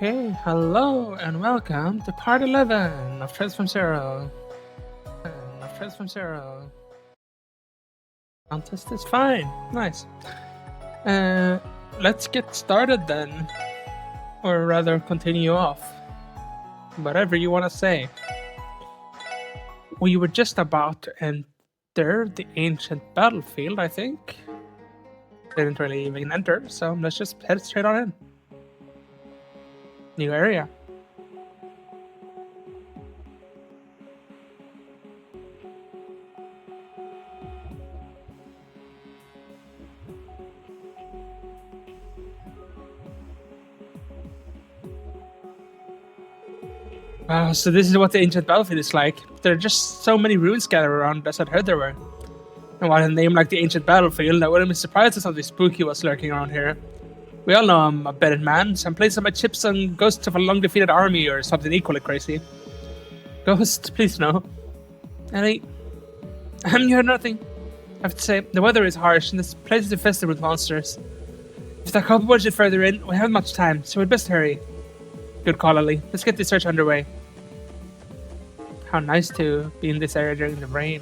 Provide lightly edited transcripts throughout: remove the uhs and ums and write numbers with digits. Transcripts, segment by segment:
Okay, hello and welcome to part 11 of Trails from Zero. Contest is fine. Nice. Let's get started then. Or rather, continue off. Whatever you want to say. We were just about to enter the ancient battlefield, I think. Didn't really even enter, so let's just head straight on in. New area. So this is what the ancient battlefield is like. There are just so many ruins scattered around, as I'd heard there were. And while a name like the ancient battlefield, I wouldn't be surprised if something spooky was lurking around here. We all know I'm a better man, so I'm placing my chips on ghosts of a long-defeated army or something equally crazy. Ghost, please no. Ellie, you heard nothing. I have to say, the weather is harsh and this place is infested with monsters. If the couple budget further in, we haven't much time, so we'd best hurry. Good call, Ellie. Let's get this search underway. How nice to be in this area during the rain.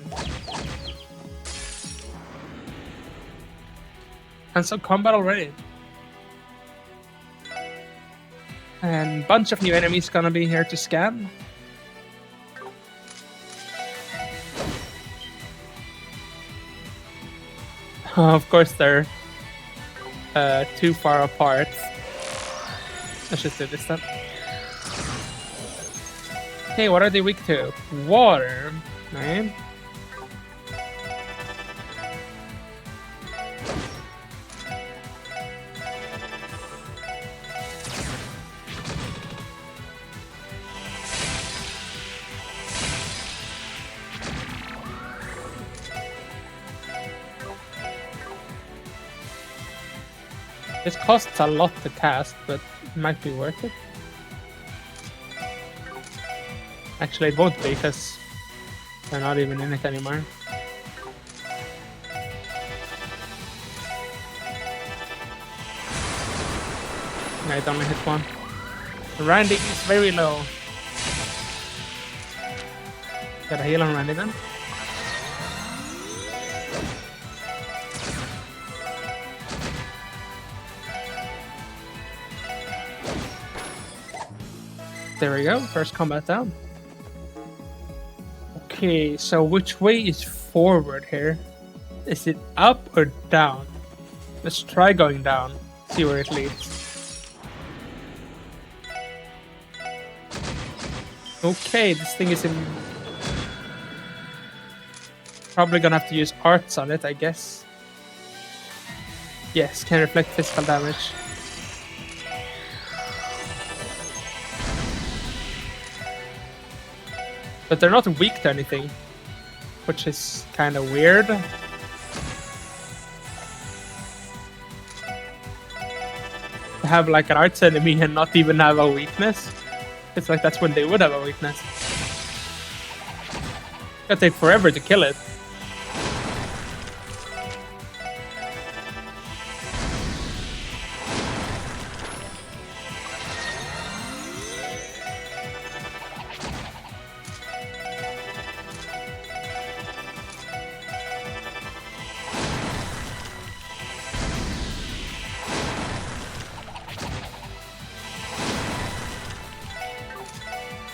And some combat already. And bunch of new enemies gonna be here to scan. Of course they're too far apart. Let's just do this then. Okay, what are they weak to? Water, right? This costs a lot to cast, but it might be worth it. Actually, it won't be, because they're not even in it anymore. Yeah, it only hit one. Randy is very low. Got a heal on Randy then. There we go, first combat down. Okay, so which way is forward here? Is it up or down? Let's try going down, see where it leads. Okay, this thing is in... Probably gonna have to use arts on it, I guess. Yes, can reflect physical damage. But they're not weak to anything, which is kind of weird. To have like an arts enemy and not even have a weakness. It's like that's when they would have a weakness. It'll take forever to kill it.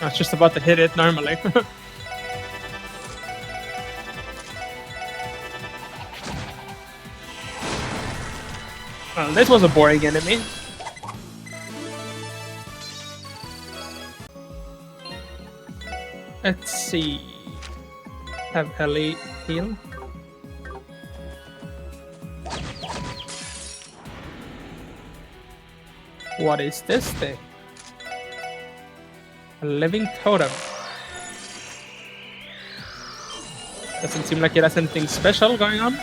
I was just about to hit it normally. Well, this was a boring enemy. Let's see. Have Ellie heal. What is this thing? A living totem. Doesn't seem like it has anything special going on.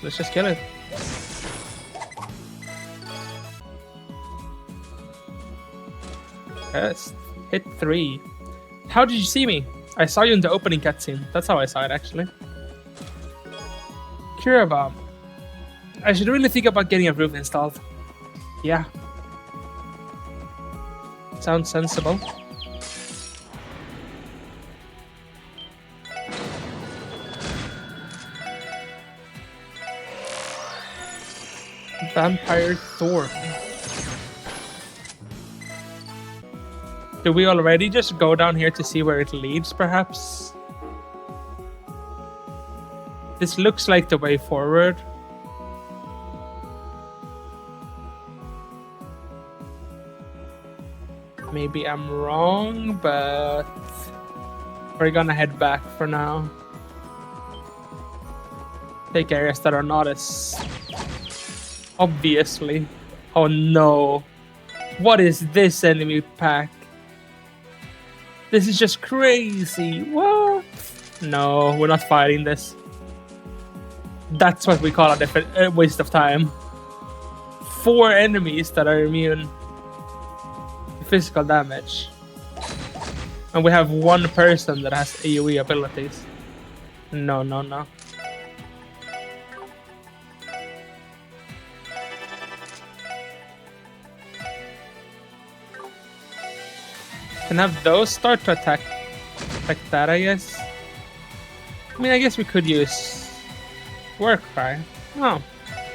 Let's just kill it. Yes, hit 3. How did you see me? I saw you in the opening cutscene. That's how I saw it, actually. Curva. I should really think about getting a roof installed. Yeah. Sounds sensible. Vampire Thorn. Do we already just go down here to see where it leads, perhaps? This looks like the way forward. Maybe I'm wrong, but we're gonna head back for now. Take areas that are not as obviously. Oh no. What is this enemy pack? This is just crazy. What? No, we're not fighting this. That's what we call a waste of time. 4 enemies that are immune to physical damage. And we have 1 person that has AoE abilities. No, no, no. Can have those start to attack like that, I guess. I mean, I guess we could use Work Cry. Oh,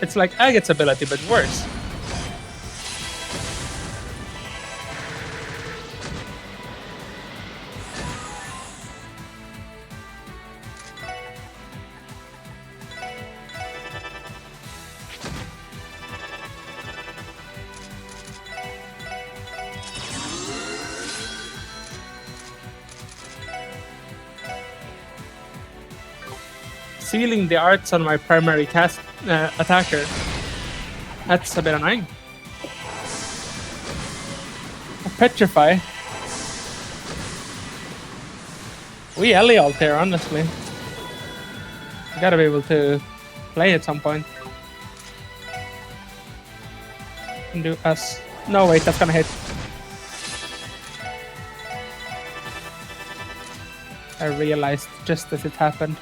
it's like Agate's ability, but worse. Sealing the arts on my primary cast attacker. That's a bit annoying. Petrify. We Elialt here, honestly. You gotta be able to play at some point. And do us. No, wait, that's gonna hit. I realized just as it happened.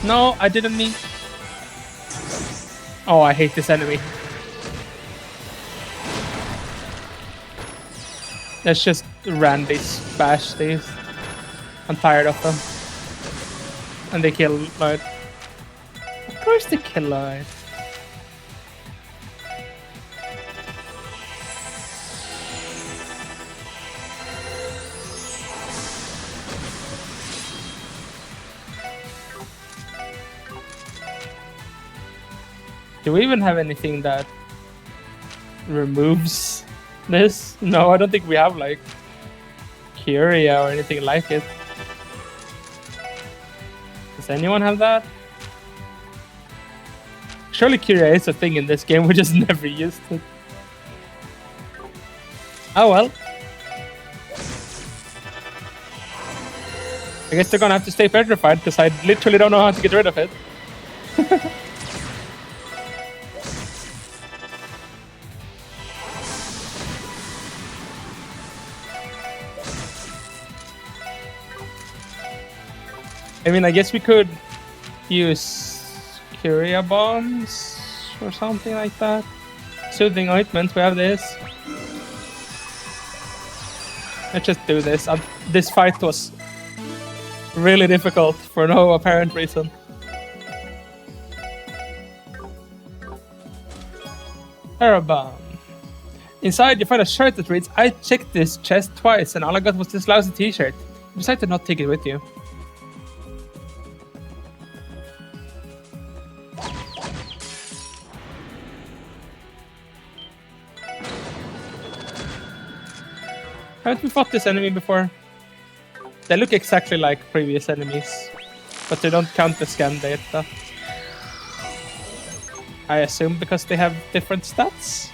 No, I didn't mean. Oh, I hate this enemy. Let's just Randy's bash these. I'm tired of them. And they kill Lloyd. Of course they kill Lloyd. Do we even have anything that removes this? No, I don't think we have like Curia or anything like it. Does anyone have that? Surely Curia is a thing in this game, we just never used it. Oh well. I guess they're gonna have to stay petrified because I literally don't know how to get rid of it. I mean, I guess we could use Curia bombs or something like that. Soothing ointment, we have this. Let's just do this. This fight was really difficult for no apparent reason. Terabomb. Inside, you find a shirt that reads, "I checked this chest twice and all I got was this lousy t-shirt. You decided to not take it with you." Haven't we fought this enemy before? They look exactly like previous enemies, but they don't count the scan data. I assume because they have different stats?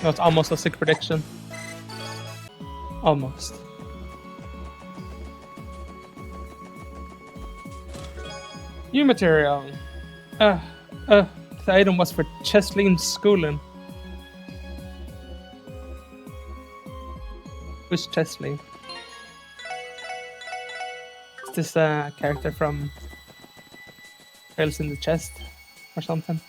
That's almost a sick prediction. Almost. New material. The item was for Chesleen's schooling. Who's Chesley? Is this a character from Tales in the Chest or something?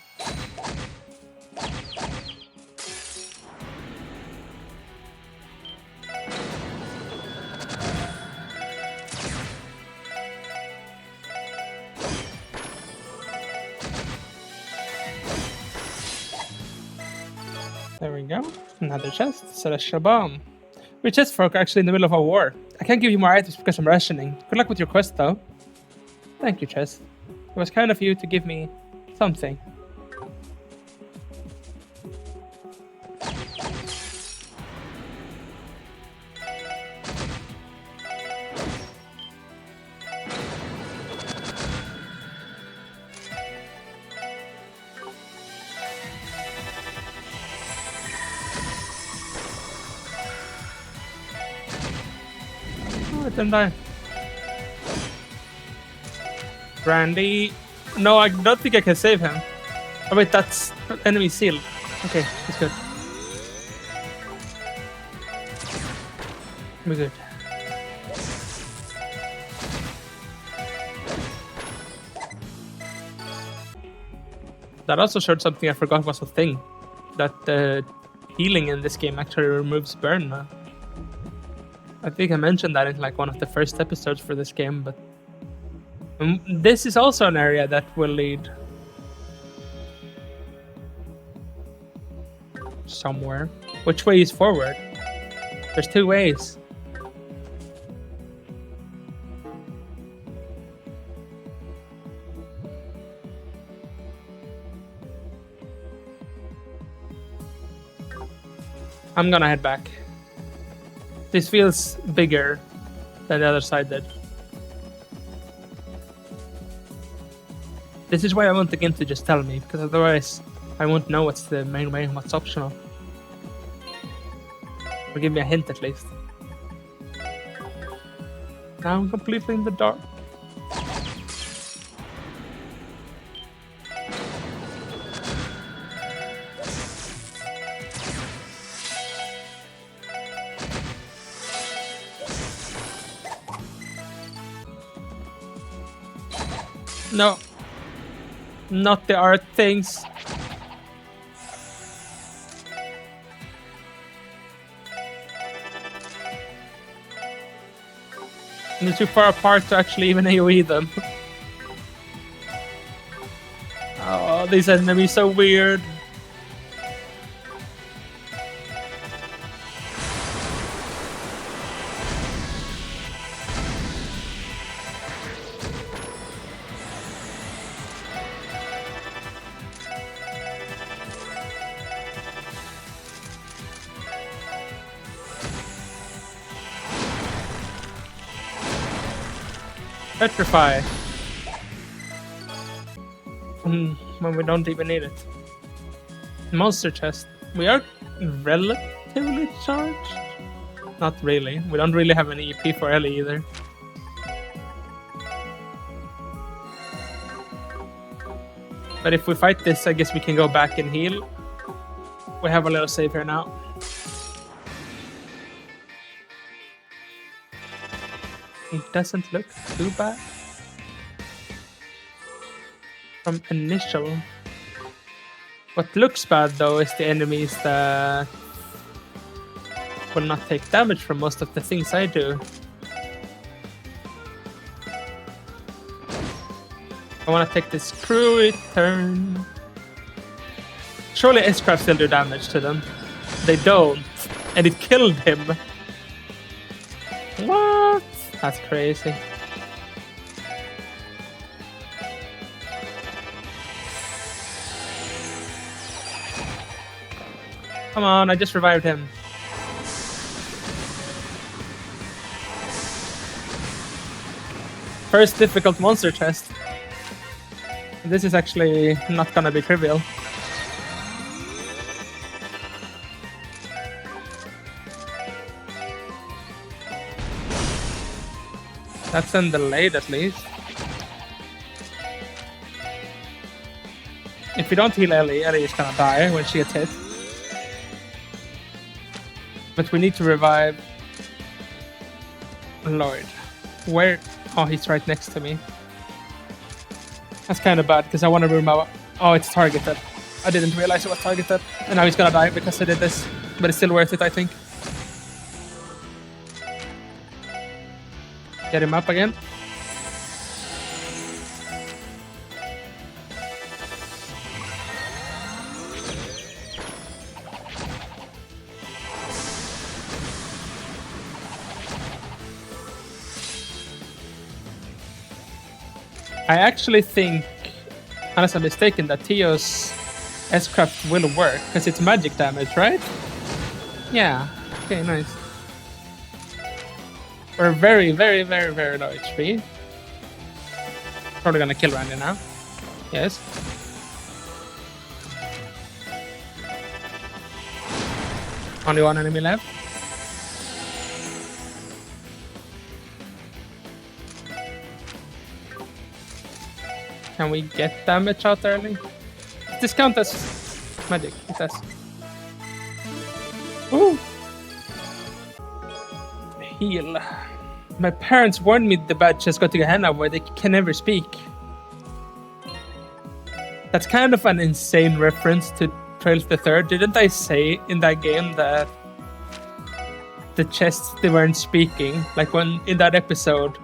There we go. Another chest. Celestial Bomb. We're chest folk are actually in the middle of a war. I can't give you more items because I'm rationing. Good luck with your quest, though. Thank you, chest. It was kind of you to give me something. Oh, it didn't die. Brandy. No, I don't think I can save him. Oh wait, that's enemy seal. Okay, he's good. We're good. That also showed something I forgot was a thing. That healing in this game actually removes burn now. I think I mentioned that in like one of the first episodes for this game, but this is also an area that will lead somewhere. Which way is forward? There's two ways. I'm gonna head back. This feels bigger than the other side did. This is why I want the game to just tell me, because otherwise I won't know what's the main way and what's optional. Or give me a hint at least. Now I'm completely in the dark. No. Not the art things. And they're too far apart to actually even AoE them. Oh, these enemies so weird. Petrify. When we don't even need it. Monster chest. We are relatively charged. Not really. We don't really have any EP for Ellie either. But if we fight this, I guess we can go back and heal. We have a little save here now. It doesn't look too bad. From initial. What looks bad though is the enemies that will not take damage from most of the things I do. I want to take this crew return. Surely S-Craft still do damage to them. They don't. And it killed him. What? That's crazy. Come on, I just revived him. First difficult monster chest. This is actually not gonna be trivial. That's in the late at least. If we don't heal Ellie, Ellie is gonna die when she gets hit. But we need to revive Lloyd. Where? Oh, he's right next to me. That's kind of bad because I want to remove. Oh, it's targeted. I didn't realize it was targeted. And now he's gonna die because I did this. But it's still worth it, I think. Get him up again. I actually think, unless I'm mistaken, that Tio's S-Craft will work, because it's magic damage, right? Yeah. Okay, nice. We're very, very, very, very low HP. Probably gonna kill Randy now. Yes. Only one enemy left. Can we get damage out early? Does this count as magic? It does. Ooh! Heal. My parents warned me the badges got to Gehenna where they can never speak. That's kind of an insane reference to Trails the Third. Didn't I say in that game that the chests, they weren't speaking? Like when in that episode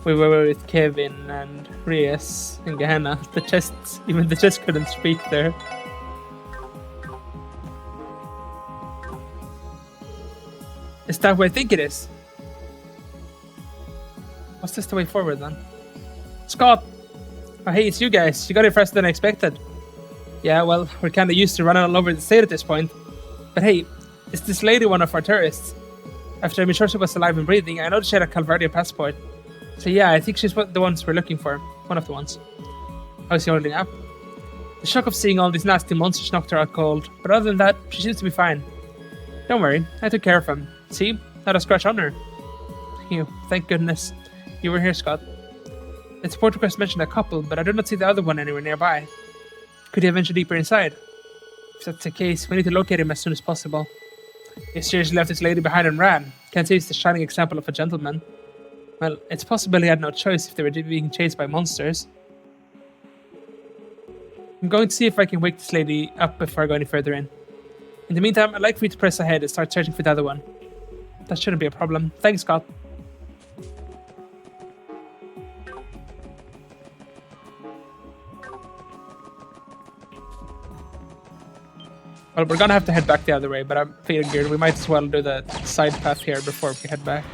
we were with Kevin and Reyes in Gehenna, the chests, even the chests couldn't speak there. Is that what I think it is? What's this the way forward then? Scott! Oh hey, it's you guys. You got here faster than I expected. Yeah, well, we're kinda used to running all over the state at this point. But hey, is this lady one of our tourists? After I made sure she was alive and breathing, I noticed she had a Calvardian passport. So yeah, I think she's the ones we're looking for. One of the ones. How's she holding up? The shock of seeing all these nasty monsters knocked her out cold. But other than that, she seems to be fine. Don't worry, I took care of him. See? Not a scratch on her. Phew, thank goodness. You were here, Scott. The support request mentioned a couple, but I do not see the other one anywhere nearby. Could he have ventured deeper inside? If that's the case, we need to locate him as soon as possible. He seriously left this lady behind and ran. Can't say he's the shining example of a gentleman. Well, it's possible he had no choice if they were being chased by monsters. I'm going to see if I can wake this lady up before I go any further in. In the meantime, I'd like for you to press ahead and start searching for the other one. That shouldn't be a problem. Thanks, Scott. Well, we're gonna have to head back the other way, but I'm figured we might as well do the side path here before we head back.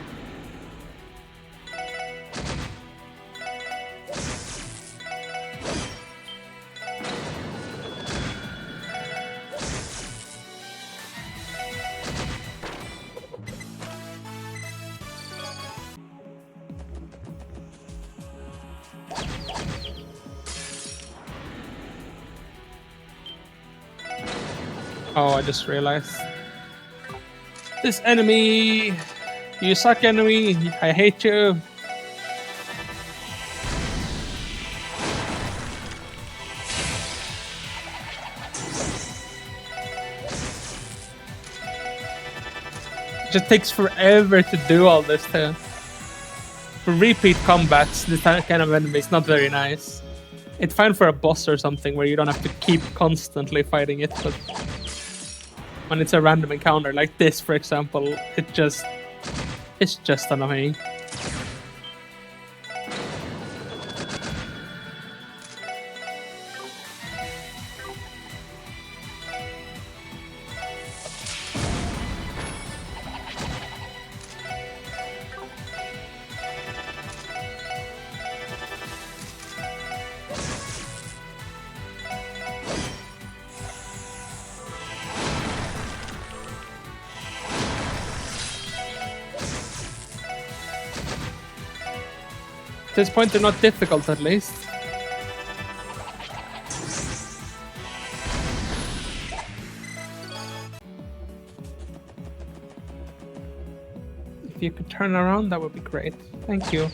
Oh, I just realized. This enemy! You suck, enemy! I hate you! It just takes forever to do all this too. For repeat combats, this kind of enemy is not very nice. It's fine for a boss or something where you don't have to keep constantly fighting it, but when it's a random encounter like this, for example, it's just annoying. At this point, they're not difficult, at least. If you could turn around, that would be great. Thank you.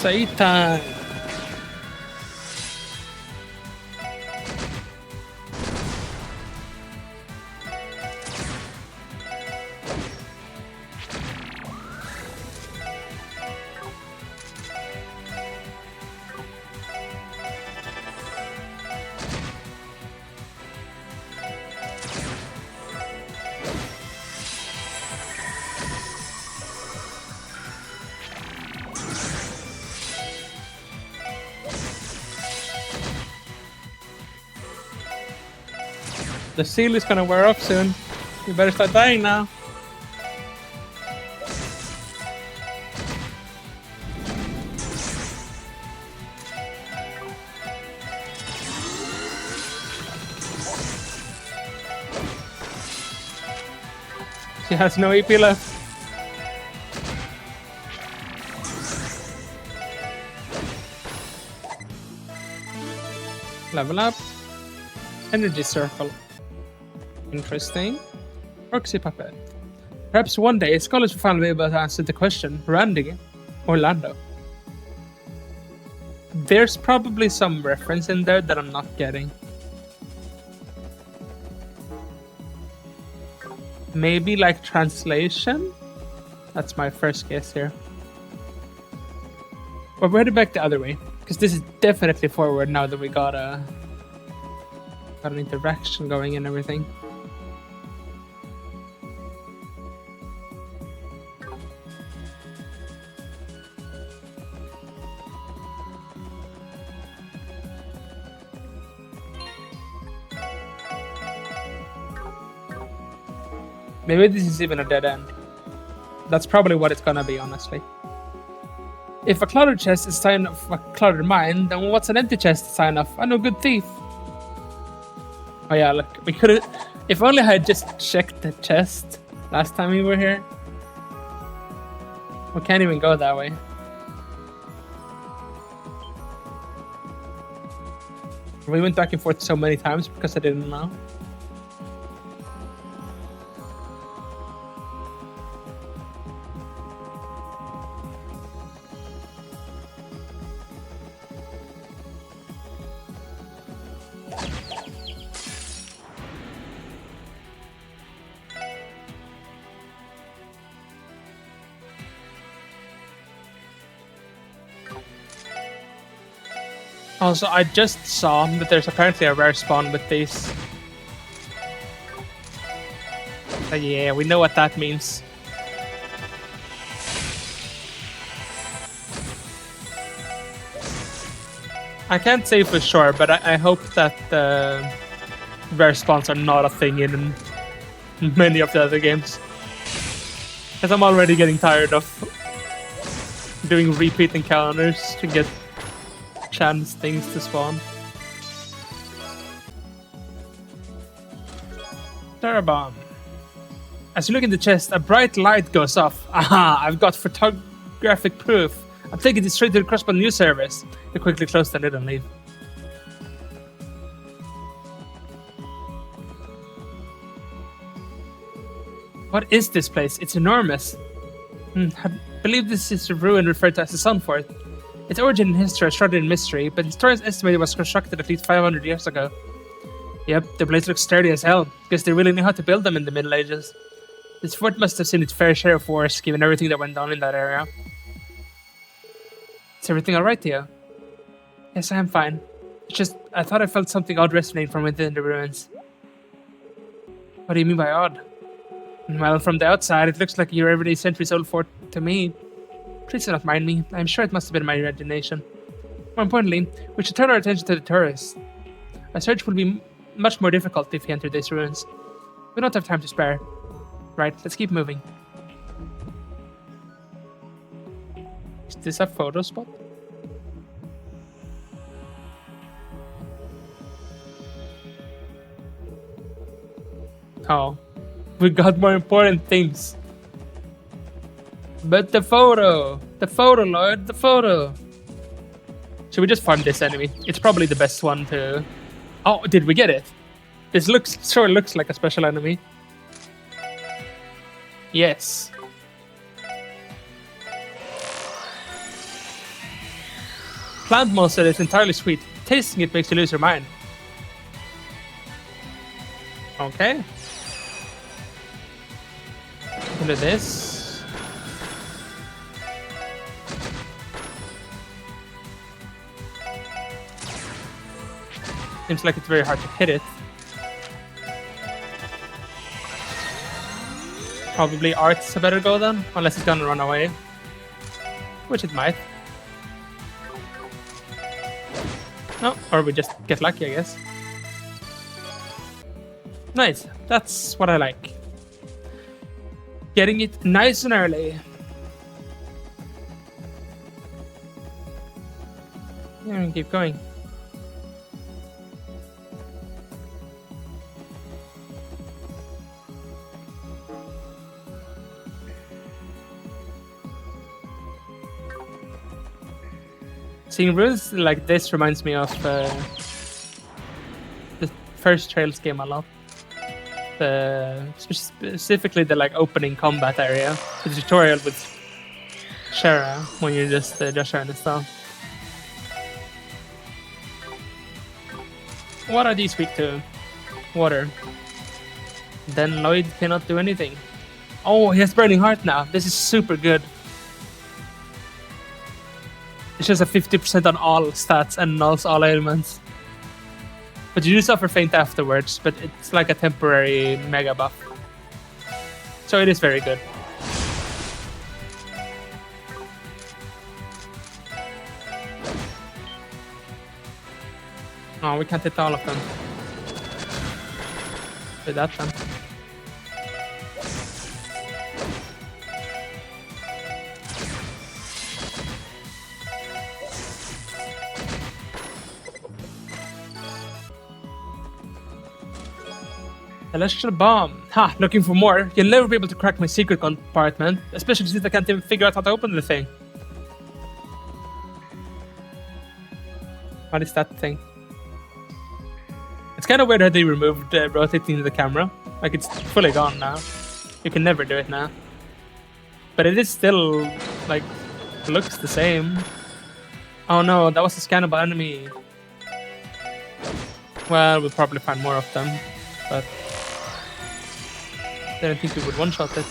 Satan. The seal is gonna wear off soon. You better start dying now. She has no EP left. Level up. Energy circle. Interesting. Roxy Puppet. Perhaps one day scholars will finally be able to answer the question, Randy or Lando? There's probably some reference in there that I'm not getting. Maybe like translation? That's my first guess here. Or we're headed back the other way, because this is definitely forward now that we got an interaction going and everything. Maybe this is even a dead end. That's probably what it's gonna be, honestly. If a cluttered chest is a sign of a cluttered mind, then what's an empty chest a sign of? I'm no good thief. Oh yeah, look, we could've... If only I had just checked the chest last time we were here. We can't even go that way. We went back and forth so many times because I didn't know. Also, I just saw that there's apparently a rare spawn with these. So yeah, we know what that means. I can't say for sure, but I hope that rare spawns are not a thing in many of the other games. Because I'm already getting tired of doing repeat encounters to get chance things to spawn. Terabomb. As you look in the chest, a bright light goes off. Aha! I've got photographic proof. I'm taking this straight to the Crossbow News Service. You quickly close the lid and leave. What is this place? It's enormous. I believe this is a ruin referred to as the Sunfort. Its origin and history are shrouded in mystery, but historians estimate it was constructed at least 500 years ago. Yep, the blades look sturdy as hell. Guess they really knew how to build them in the Middle Ages. This fort must have seen its fair share of wars, given everything that went on in that area. Is everything alright, Theo? Yes, I am fine. It's just, I thought I felt something odd resonating from within the ruins. What do you mean by odd? Well, from the outside, it looks like your everyday centuries-old fort to me. Please do not mind me. I'm sure it must have been my imagination. More importantly, we should turn our attention to the tourists. A search will be much more difficult if we enter these ruins. We don't have time to spare. Right, let's keep moving. Is this a photo spot? Oh. We got more important things. But the photo, Lord, the photo. Should we just farm this enemy? It's probably the best one to... Oh, did we get it? This sure looks like a special enemy. Yes. plant monster is entirely sweet. Tasting it makes you lose your mind. Okay. Do this. Seems like it's very hard to hit it. Probably Art's a better go then, unless it's gonna run away. Which it might. No, or we just get lucky, I guess. Nice, that's what I like. Getting it nice and early. Yeah, we can keep going. Seeing runes like this reminds me of the first Trails game a lot. Specifically the like opening combat area, the tutorial with Shara when you're just Joshua and stuff. What are these weak to? Water. Then Lloyd cannot do anything. Oh, he has Burning Heart now. This is super good. It's just a 50% on all stats and nulls all ailments. But you do suffer faint afterwards, but it's like a temporary mega buff. So it is very good. Oh, we can't hit all of them. Do that then. Celestial Bomb. Ha! Looking for more. You'll never be able to crack my secret compartment, especially since I can't even figure out how to open the thing. What is that thing? It's kind of weird how they removed rotating the camera. Like, it's fully gone now. You can never do it now. But it is still, like, looks the same. Oh no, that was a scannable enemy. Well, we'll probably find more of them, but I didn't think we would one-shot it.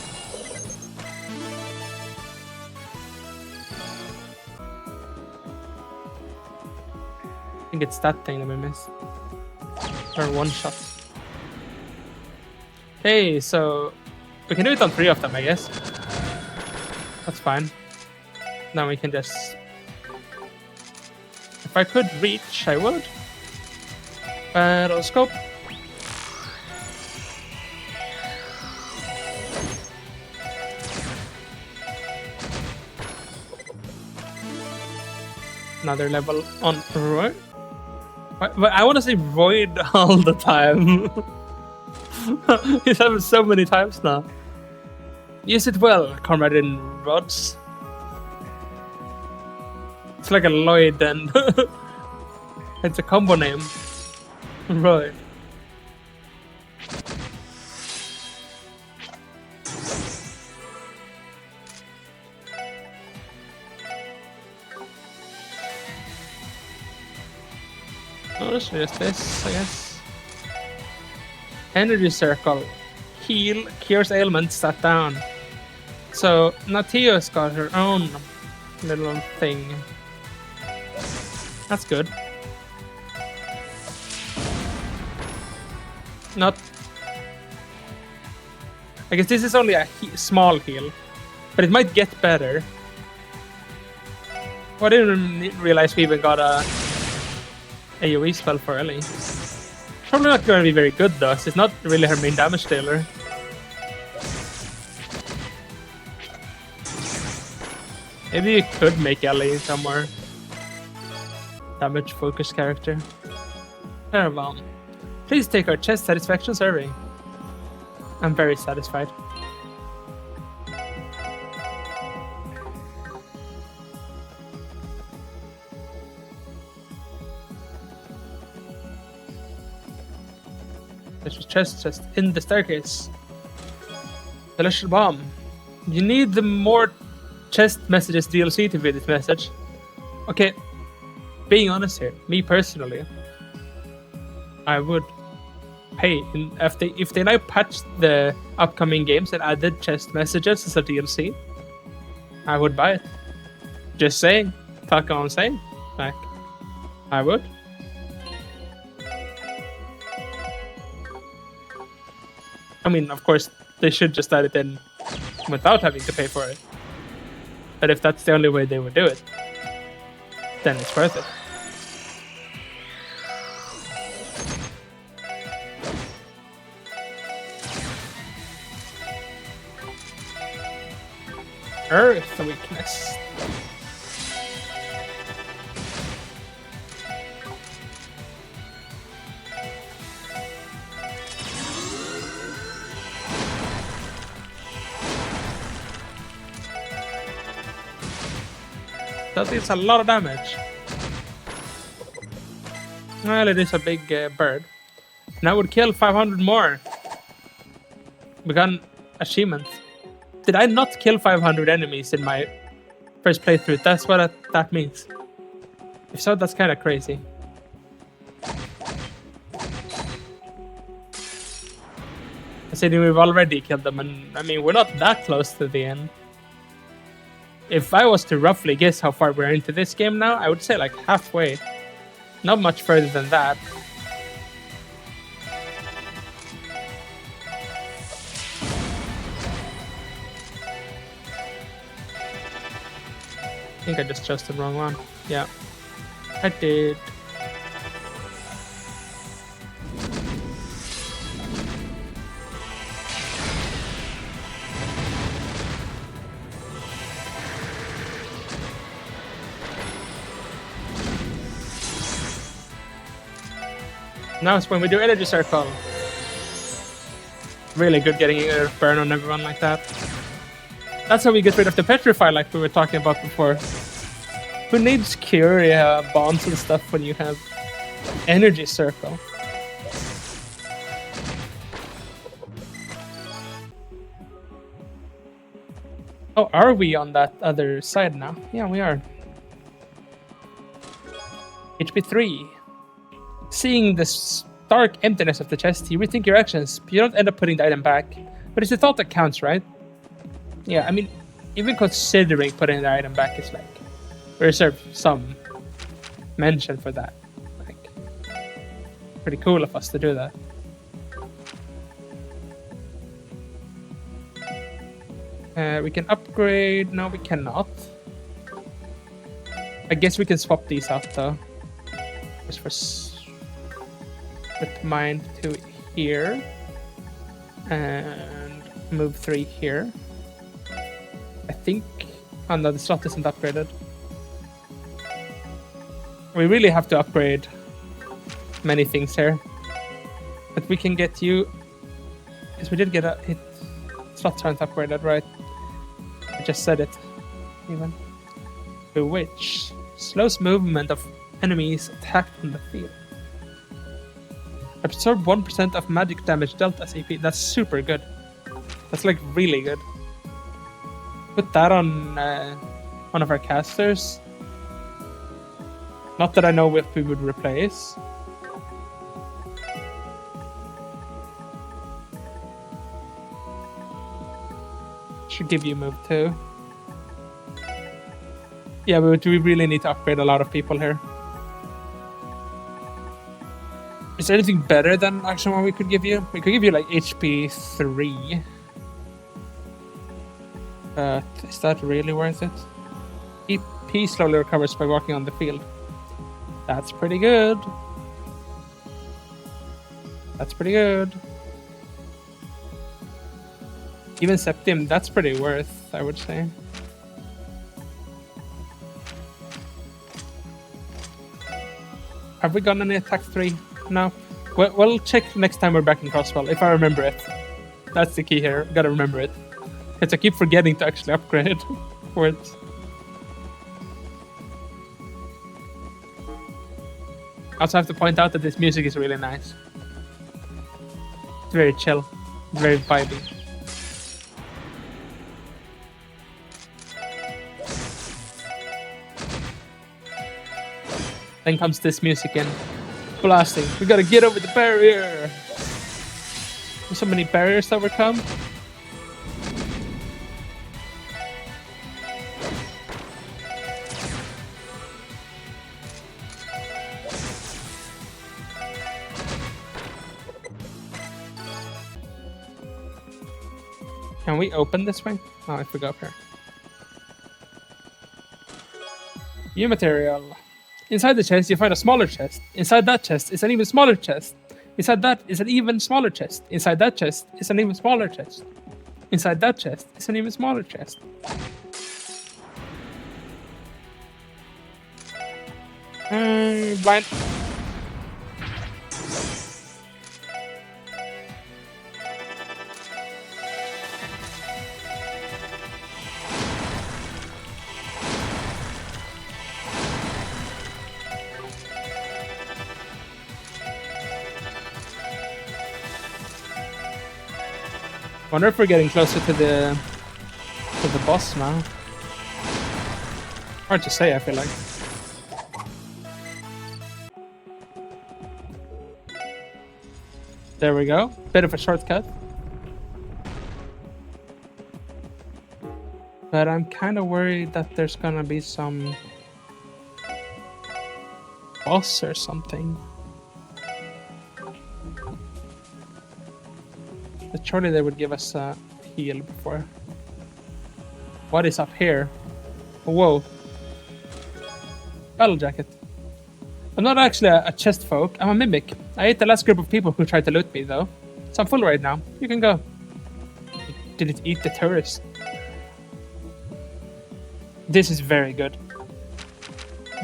I think it's that thing that we missed. Or one-shot. Okay, so we can do it on 3 of them, I guess. That's fine. Now we can just... If I could reach, I would. Battle scope. Another level on Roy. I want to say Void all the time. He's happened so many times now. Use it well, comrade in rods. It's like a Lloyd and it's a combo name. Roy. Oh, let's just this, I guess. Energy Circle. Heal, cures ailments, sat down. So, Natio's got her own little thing. That's good. Not... I guess this is only a small heal, but it might get better. Oh, I didn't realize we even got a AoE spell for Ellie. Probably not going to be very good though, it's not really her main damage dealer. Maybe you could make Ellie some more damage focused character. Farewell. Please take our chest satisfaction survey. I'm very satisfied. There's a chest in the staircase. Celestial Bomb. You need the more chest messages DLC to read this message. Okay. being honest here, me personally, I would pay if they now patched the upcoming games and added chest messages as a DLC. I would buy it. Just saying. Fuck all I'm saying. Like, I would. I mean, of course, they should just add it in without having to pay for it. But if that's the only way they would do it, then it's worth it. Earth weakness. That is a lot of damage. Well, it is a big bird. And I would kill 500 more. We got an achievement. Did I not kill 500 enemies in my first playthrough? That's what that means. If so, that's kind of crazy. Considering we've already killed them, and I mean, we're not that close to the end. If I was to roughly guess how far we're into this game now, I would say like halfway. Not much further than that. I think I just chose the wrong one. Yeah, I did. Now it's when we do energy circle. Really good getting a burn on everyone like that. That's how we get rid of the petrify like we were talking about before. Who needs cure bonds and stuff when you have energy circle? Oh, are we on that other side now? Yeah, we are. HP 3. Seeing the stark emptiness of the chest, you rethink your actions. You don't end up putting the item back. But it's the thought that counts, right? Yeah, I mean, even considering putting the item back is like, reserve some mention for that. Like, pretty cool of us to do that. We can upgrade. No, we cannot. I guess we can swap these out though. Just for put mine to here and move 3 here. I think. Oh no, the slot isn't upgraded. We really have to upgrade many things here. But we can get you. Because we did get it. Slots aren't upgraded, right? I just said it. Even. Bewitch. Slows movement of enemies attacked on the field. Absorb 1% of magic damage dealt as AP. That's super good. That's like really good. Put that on one of our casters. Not that I know what we would replace. Should give you move too. Yeah, but we really need to upgrade a lot of people here. Is there anything better than action one we could give you? We could give you like HP 3. But is that really worth it? EP slowly recovers by walking on the field. That's pretty good. That's pretty good. Even Septim, that's pretty worth, I would say. Have we gotten any attack 3? No. We'll check next time we're back in Crosswell, if I remember it. That's the key here. Gotta remember it. Because I keep forgetting to actually upgrade words. I also have to point out that this music is really nice. It's very chill. It's very vibey. Then comes this music in. Blasting. We gotta get over the barrier. There's so many barriers to overcome. Can we open this way? Oh, I forgot here. New material. Inside the chest, you find a smaller chest. Inside that chest is an even smaller chest. Inside that is an even smaller chest. Inside that chest is an even smaller chest. Inside that chest is an even smaller chest. Blind. Wonder if we're getting closer to the boss now. Hard to say, I feel like. There we go. Bit of a shortcut. But I'm kind of worried that there's gonna be some boss or something. But surely they would give us a heal before. What is up here? Whoa. Battle jacket. I'm not actually a chest folk, I'm a mimic. I ate the last group of people who tried to loot me though. So I'm full right now. You can go. Did it eat the tourist? This is very good.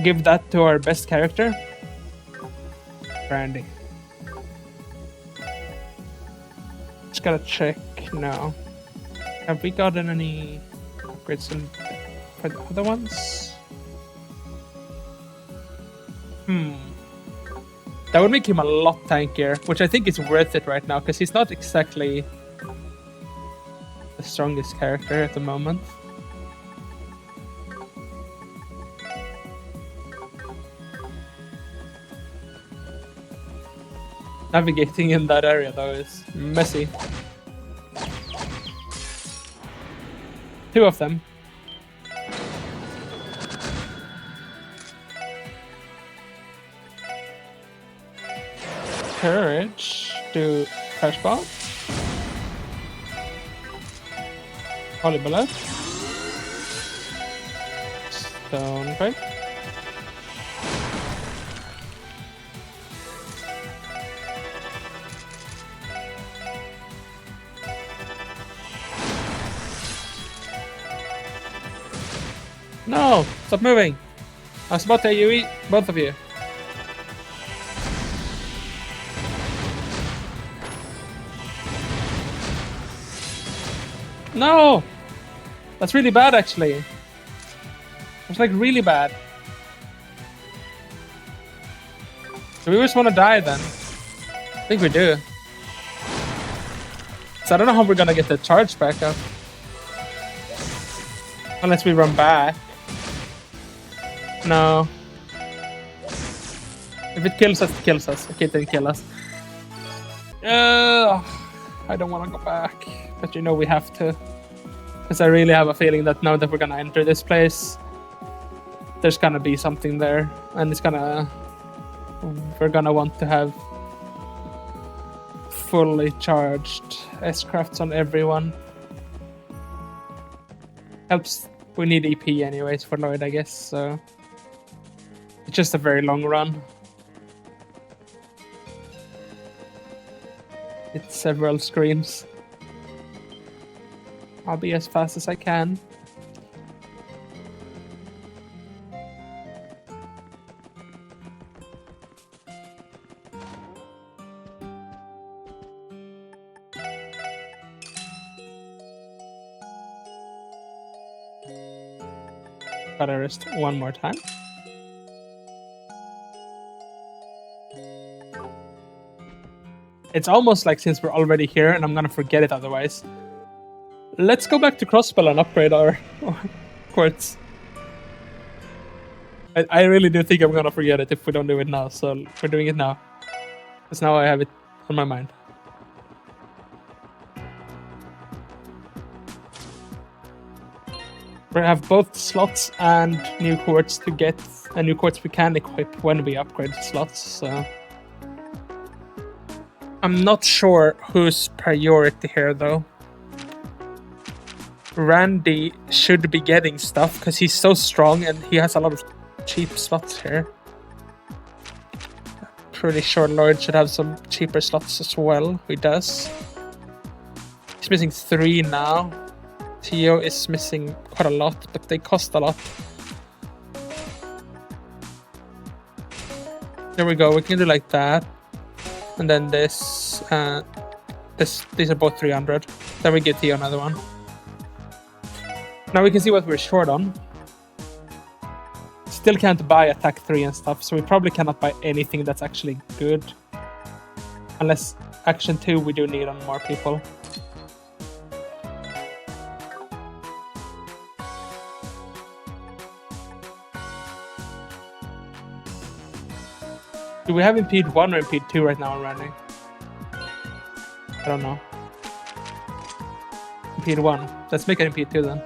Give that to our best character. Brandy. Just gotta check now. Have we gotten any upgrades for the other ones? That would make him a lot tankier, which I think is worth it right now, because he's not exactly the strongest character at the moment. Navigating in that area though is messy. Two of them. Courage. Do crash ball. Holy bullet. Stone pipe. No! Stop moving! I was about to AoE both of you. No! That's really bad actually. It's like really bad. Do we just want to die then? I think we do. So I don't know how we're gonna get the charge back up. Unless we run back. No. If it kills us, it kills us. Okay, it didn't kill us. I don't want to go back. But you know we have to. Because I really have a feeling that now that we're gonna enter this place, there's gonna be something there. And it's gonna... We're gonna want to have fully charged S-crafts on everyone. Helps. We need EP anyways for Lloyd, I guess, so... It's just a very long run. It's several screens. I'll be as fast as I can. Gotta rest one more time. It's almost like since we're already here and I'm gonna forget it otherwise. Let's go back to Crossbell and upgrade our quartz. I really do think I'm gonna forget it if we don't do it now, so we're doing it now. Because now I have it on my mind. We have both slots and new quartz to get, and new quartz we can equip when we upgrade slots, so... I'm not sure whose priority here, though. Randy should be getting stuff, because he's so strong and he has a lot of cheap slots here. Pretty sure Lloyd should have some cheaper slots as well. He does. He's missing 3 now. Theo is missing quite a lot, but they cost a lot. There we go. We can do like that, and then this. These are both 300. Then we give Theo another one. Now we can see what we're short on. Still can't buy attack 3 and stuff, so we probably cannot buy anything that's actually good. Unless action 2 we do need on more people. Do we have impede 1 or impede 2 right now on Randy? I don't know. Impede 1. Let's make it impede 2 then.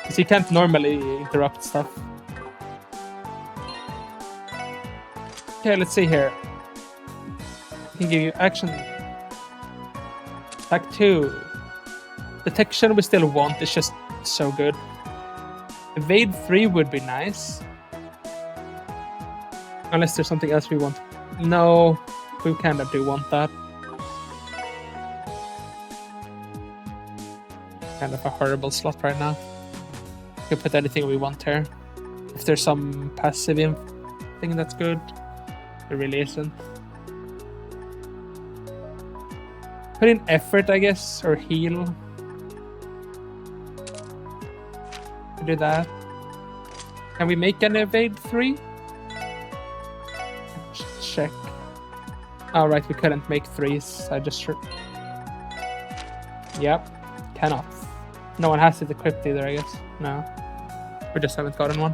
Because he can't normally interrupt stuff. Okay, let's see here. I can give you action. Attack 2. Detection we still want, it's just so good. Evade 3 would be nice. Unless there's something else we want. No, we kind of do want that. Kind of a horrible slot right now. We can put anything we want here. If there's some passive thing that's good, there really isn't. Put in effort, I guess, or heal. Do that. Can we make an evade 3? Check. Oh, right, we couldn't make 3s. I just... Yep. Cannot. No one has it equipped either, I guess. No. We just haven't gotten one.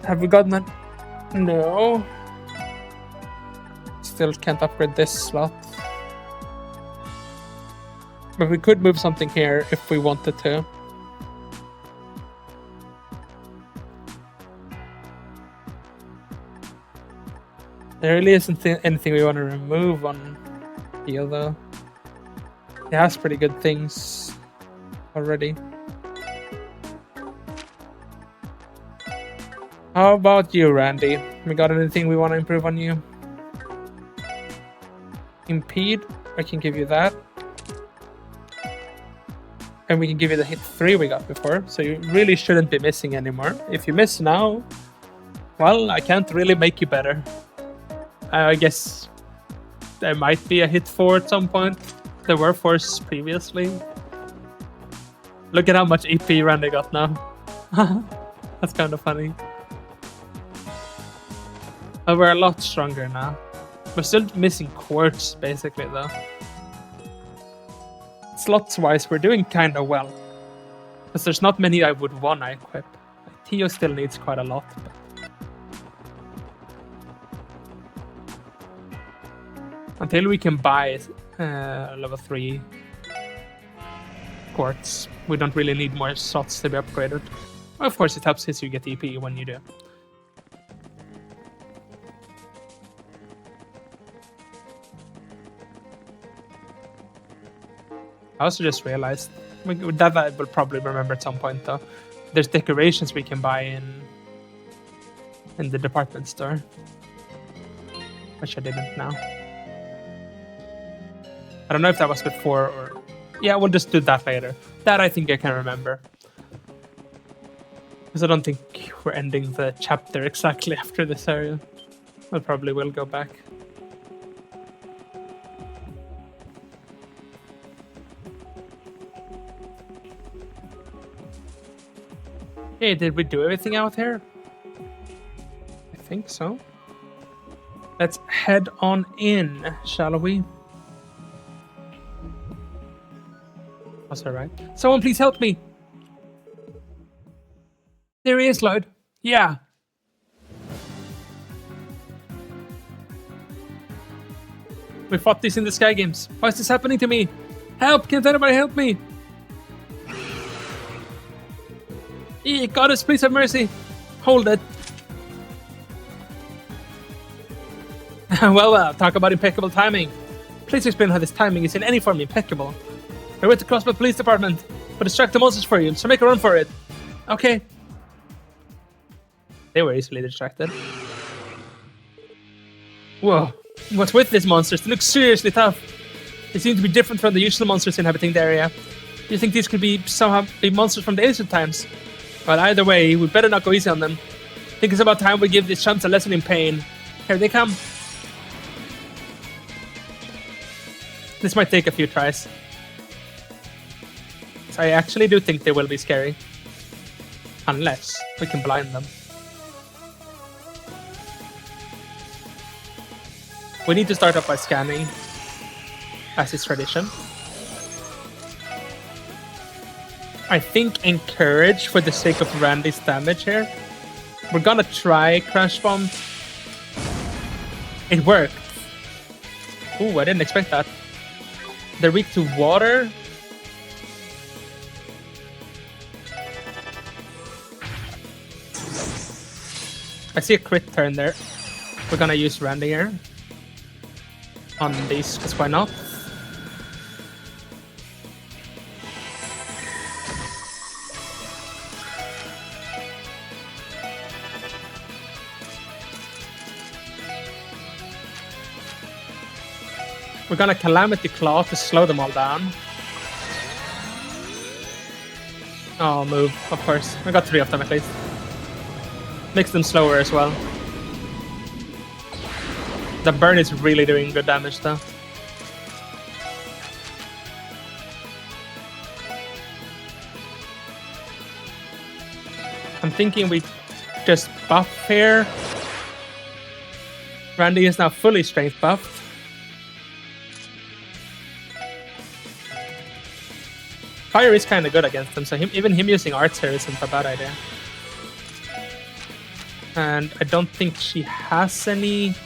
Have we gotten it? No. Still can't upgrade this slot. But we could move something here if we wanted to. There really isn't anything we want to remove on Theo, though. He has pretty good things already. How about you, Randy? We got anything we want to improve on you? Impede, I can give you that. And we can give you the hit 3 we got before, so you really shouldn't be missing anymore. If you miss now, well, I can't really make you better. I guess there might be a hit 4 at some point. There were 4s previously. Look at how much EP Randy got now. That's kind of funny. But we're a lot stronger now. We're still missing quartz, basically, though. Slots-wise, we're doing kind of well. Because there's not many I would want to equip. Theo still needs quite a lot, but... Until we can buy level 3 quartz, we don't really need more slots to be upgraded. Well, of course, it helps if you get EP when you do. I also just realized, that I will probably remember at some point though, there's decorations we can buy in the department store. Which I didn't now. I don't know if that was before or... Yeah, we'll just do that later. That I think I can remember. Because I don't think we're ending the chapter exactly after this area. We probably will go back. Hey, did we do everything out here? I think so. Let's head on in, shall we? That's alright. Someone please help me! There he is, Lloyd. Yeah. We fought this in the Sky Games. Why is this happening to me? Help! Can't anybody help me? Goddess, please have mercy. Hold it. Well, talk about impeccable timing. Please explain how this timing is in any form impeccable. I went to cross my police department, but distract the monsters for you, so make a run for it. Okay. They were easily distracted. Whoa. What's with these monsters? They look seriously tough. They seem to be different from the usual monsters inhabiting the area. Do you think these could be somehow be monsters from the ancient times? Well, either way, we better not go easy on them. I think it's about time we give these chumps a lesson in pain. Here they come. This might take a few tries. So I actually do think they will be scary. Unless we can blind them. We need to start off by scanning, as is tradition. I think encourage for the sake of Randy's damage here. We're gonna try Crash Bomb. It worked. Ooh, I didn't expect that. They're weak to water. I see a crit turn there. We're gonna use Randy here. On these, because why not? We're gonna Calamity Claw to slow them all down. Oh, move, of course. We got 3 of them at least. Makes them slower as well. The burn is really doing good damage though. I'm thinking we just buff here. Randy is now fully strength buffed. Fire is kind of good against him, so even him using arts here isn't a bad idea. And I don't think she has any...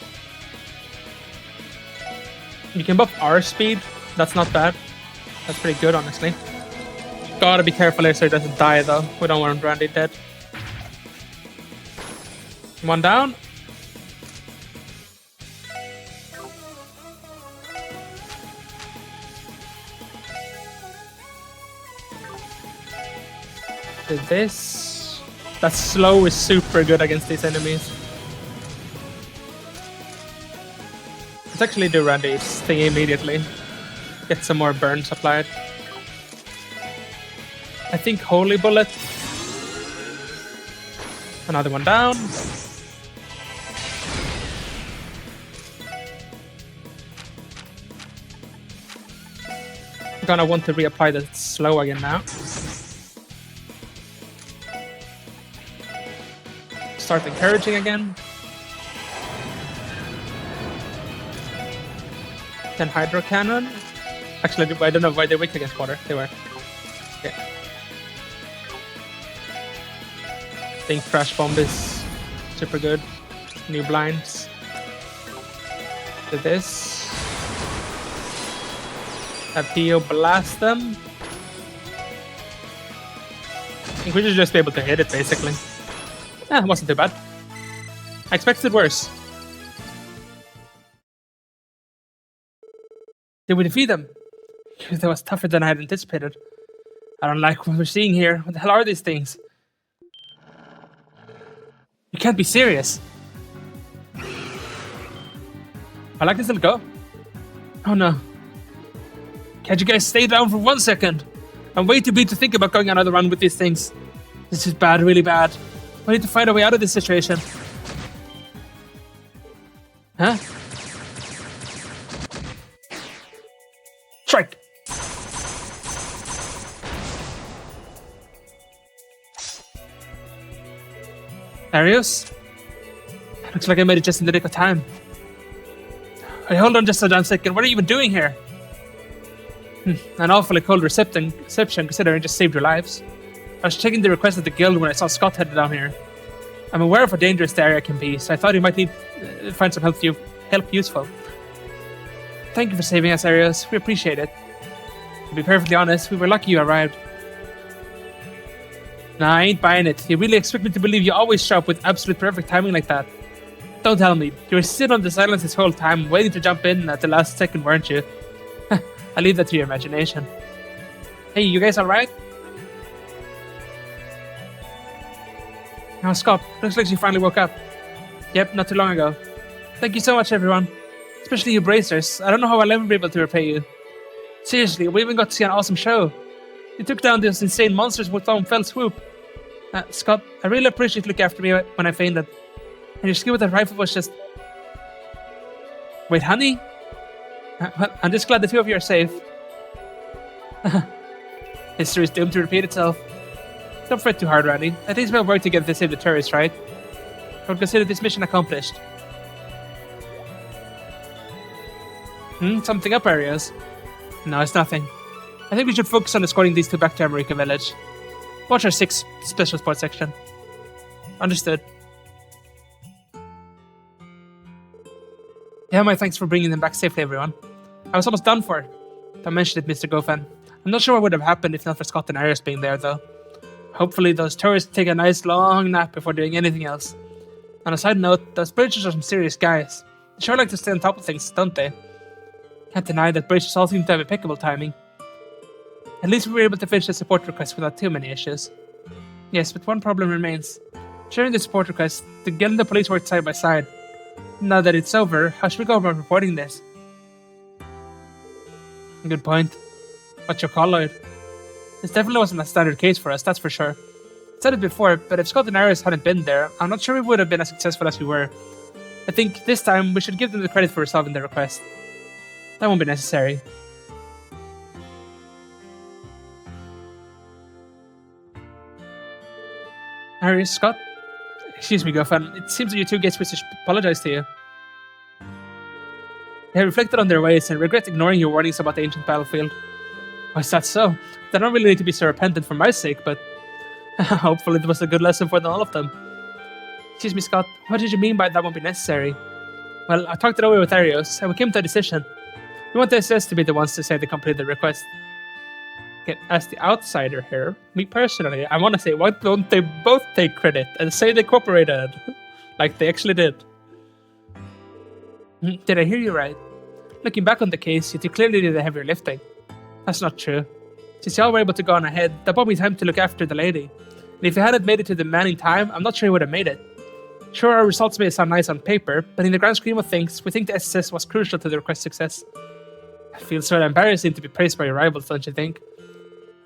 You can buff our speed. That's not bad. That's pretty good, honestly. Gotta be careful here so he doesn't die, though. We don't want Randy dead. One down. Did this. That slow is super good against these enemies. Let's actually do Randy's thing immediately. Get some more burns applied. I think Holy Bullet. Another one down. I'm gonna want to reapply the slow again now. Start encouraging again. Then Hydro Cannon. Actually, I don't know why they're weak against water. They were. Okay. I think Crash Bomb is super good. New blinds. Do this. Have Pio blast them. I think we should just be able to hit it, basically. It wasn't too bad. I expected worse. Did we defeat them? That was tougher than I had anticipated. I don't like what we're seeing here. What the hell are these things? You can't be serious. I like this little go. Oh no. Can't you guys stay down for 1 second? I'm way too big to think about going another run with these things. This is bad, really bad. We need to find a way out of this situation. Huh? Strike! Arios? Looks like I made it just in the nick of time. Hey, hold on just a damn second. What are you even doing here? An awfully cold reception considering I just saved your lives. I was checking the request at the guild when I saw Scott headed down here. I'm aware of how dangerous the area can be, so I thought he might need find some help useful. Thank you for saving us, Arios. We appreciate it. To be perfectly honest, we were lucky you arrived. Nah, I ain't buying it. You really expect me to believe you always show up with absolute perfect timing like that? Don't tell me. You were sitting on the silence this whole time, waiting to jump in at the last second, weren't you? I'll leave that to your imagination. Hey, you guys alright? Now, Scott, looks like you finally woke up. Yep, not too long ago. Thank you so much, everyone. Especially you bracers. I don't know how I'll ever be able to repay you. Seriously, we even got to see an awesome show. You took down those insane monsters with one fell swoop. Scott, I really appreciate you looking after me when I fainted. And your skill with that rifle was just... Wait, honey? Well, I'm just glad the two of you are safe. History is doomed to repeat itself. Don't fret too hard, Randy. At least we'll work together to save the tourists, right? I would consider this mission accomplished. Something up, Arios? No, it's nothing. I think we should focus on escorting these two back to America Village. Watch our 6 special sports section. Understood. Yeah, my thanks for bringing them back safely, everyone. I was almost done for. Don't mention it, Mr. Goffin. I'm not sure what would have happened if not for Scott and Arios being there, though. Hopefully those tourists take a nice long nap before doing anything else. On a side note, those Bracers are some serious guys. They sure like to stay on top of things, don't they? Can't deny that Bracers all seem to have impeccable timing. At least we were able to finish the support request without too many issues. Yes, but one problem remains. During the support request, the guild and the police worked side by side. Now that it's over, how should we go about reporting this? Good point. What's your call, Lloyd? This definitely wasn't a standard case for us, that's for sure. I said it before, but if Scott and Arios hadn't been there, I'm not sure we would have been as successful as we were. I think this time we should give them the credit for resolving the request. That won't be necessary. Arios, Scott? Excuse me, Goffin. It seems that you two get supposed to apologize to you. They reflected on their ways and regret ignoring your warnings about the ancient battlefield. Why is that so? They don't really need to be so repentant for my sake, but hopefully it was a good lesson for all of them. Excuse me, Scott, what did you mean by that won't be necessary? Well, I talked it over with Arios, and we came to a decision. We want the SS to be the ones to say they completed the request. Okay, as the outsider here, me personally, I want to say, why don't they both take credit and say they cooperated? Like they actually did. Did I hear you right? Looking back on the case, you two clearly did the heavier lifting. That's not true. Since y'all were able to go on ahead, that bought me time to look after the lady. And if you hadn't made it to the man in time, I'm not sure you would have made it. Sure, our results may sound nice on paper, but in the grand scheme of things, we think the SS was crucial to the request's success. It feels sort of embarrassing to be praised by your rivals, don't you think?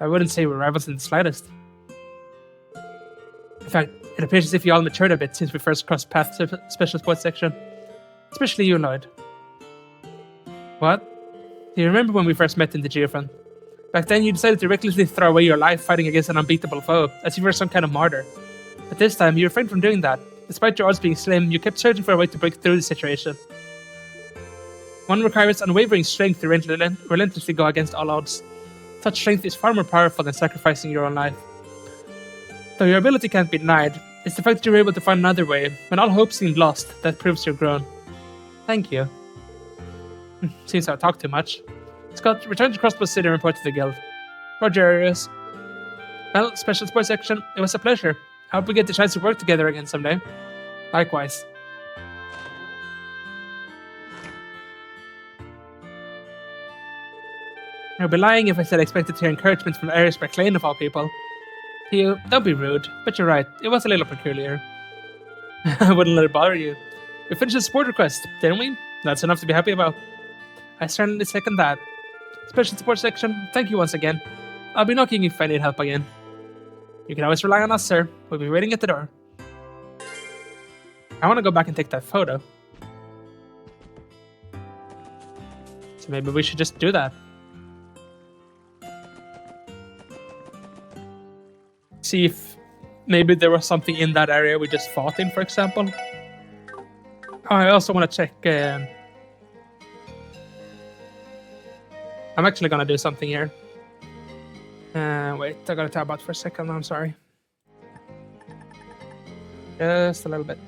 I wouldn't say we're rivals in the slightest. In fact, it appears as if you all matured a bit since we first crossed paths to the special sports section. Especially you, Lloyd. What? Do you remember when we first met in the Geofront? Back then, you decided to recklessly throw away your life fighting against an unbeatable foe, as if you were some kind of martyr. But this time, you refrained from doing that. Despite your odds being slim, you kept searching for a way to break through the situation. One requires unwavering strength to relentlessly go against all odds. Such strength is far more powerful than sacrificing your own life. Though your ability can't be denied, it's the fact that you were able to find another way, when all hope seemed lost, that proves you've grown. Thank you. Seems I've talked too much. Scott, return to Crossbow City and report to the guild. Roger, Arios. Well, special sports section, it was a pleasure. I hope we get the chance to work together again someday. Likewise. I'd be lying if I said I expected to hear encouragement from Arios McLean of all people. You, don't be rude, but you're right, it was a little peculiar. I wouldn't let it bother you. We finished the support request, didn't we? That's enough to be happy about. I certainly second that. Special support section, thank you once again. I'll be knocking if I need help again. You can always rely on us, sir. We'll be waiting at the door. I want to go back and take that photo. So maybe we should just do that. See if maybe there was something in that area we just fought in, for example. Oh, I also want to check... I'm actually going to do something here. Wait, I gotta tab out for a second. I'm sorry. Just a little bit.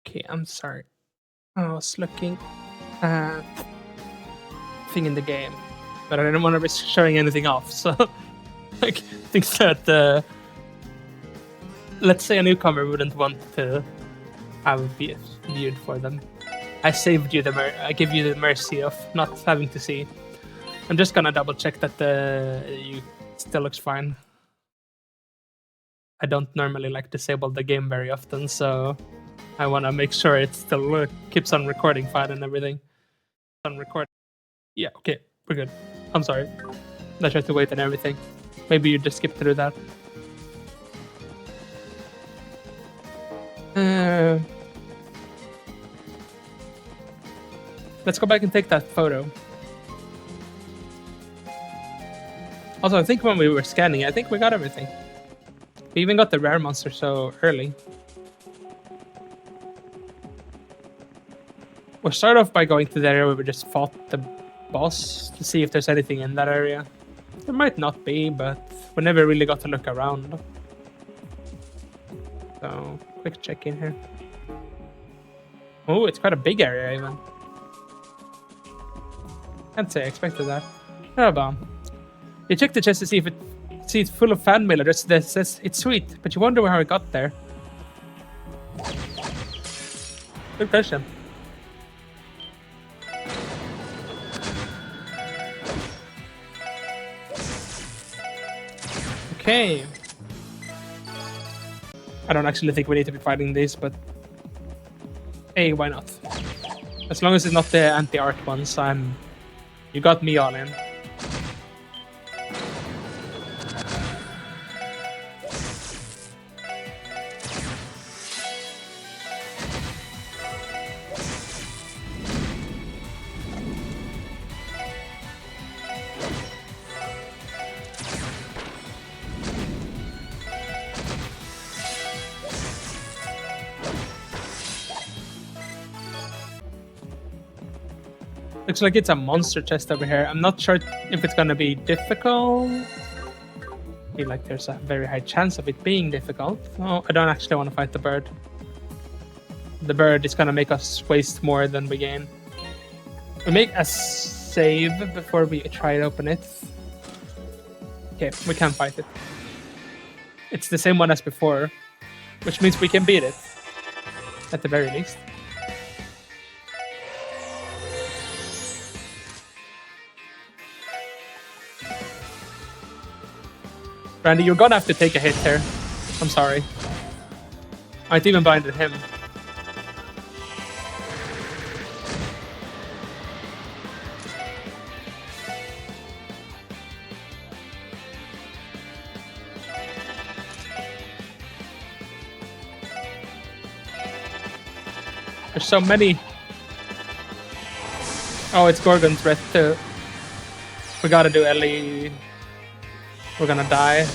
Okay, I'm sorry. I was looking at thing in the game, but I didn't want to risk showing anything off. So, like, things that let's say a newcomer wouldn't want to have viewed for them. I saved you I give you the mercy of not having to see. I'm just gonna double check that you still looks fine. I don't normally like disable the game very often, so I want to make sure it still keeps on recording fine and everything. On record. Yeah, okay, we're good. I'm sorry. I tried to wait and everything. Maybe you just skipped through that. Let's go back and take that photo. Also, I think when we were scanning, I think we got everything. We even got the rare monster so early. We'll start off by going to the area where we just fought the boss to see if there's anything in that area. There might not be, but we never really got to look around. So, quick check in here. Oh, it's quite a big area even. Can't say I expected that. You check the chest to see if it's full of fan mail address that says it's sweet, but you wonder how it got there. Good question. Okay. I don't actually think we need to be fighting these, but hey, why not? As long as it's not the anti-art ones, you got me all in. Looks like it's a monster chest over here. I'm not sure if it's gonna be difficult. I feel like there's a very high chance of it being difficult. Oh, I don't actually want to fight the bird. The bird is gonna make us waste more than we gain. We make a save before we try to open it. Okay, we can fight it. It's the same one as before, which means we can beat it, at the very least. Randy, you're gonna have to take a hit here. I'm sorry. I'd even blinded him. There's so many. Oh, it's Gorgon's Breath too. We gotta do Ellie. We're gonna die.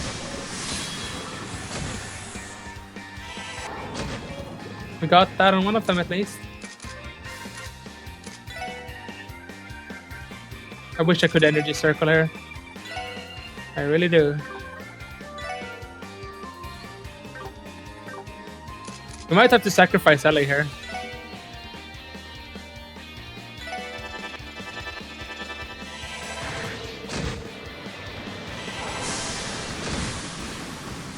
We got that on one of them at least. I wish I could energy circle here. I really do. We might have to sacrifice Ellie here.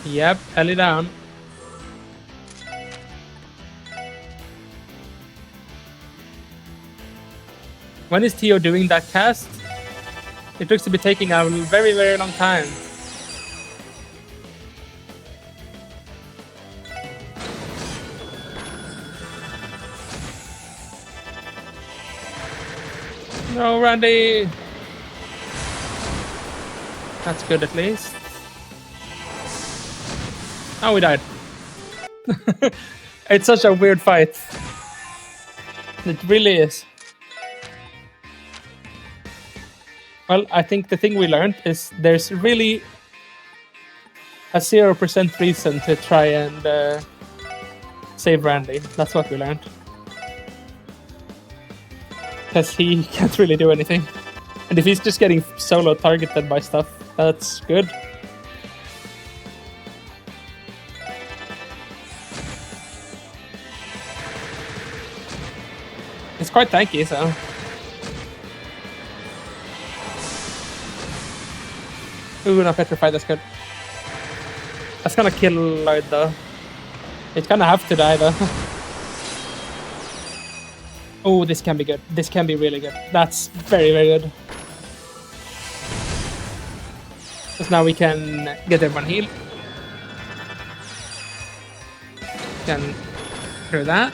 Yep, Ellie down. When is Tio doing that cast? It looks to be taking a very, very long time. No, Randy. That's good at least. Oh, we died. It's such a weird fight. It really is. Well, I think the thing we learned is there's really a 0% reason to try and save Randy. That's what we learned. Because he can't really do anything. And if he's just getting solo targeted by stuff, that's good. It's quite tanky, so... Ooh, not petrified, that's good. That's gonna kill Lloyd, though. It's gonna have to die, though. Oh, this can be good. This can be really good. That's very, very good. Because now we can get everyone healed. Can clear that.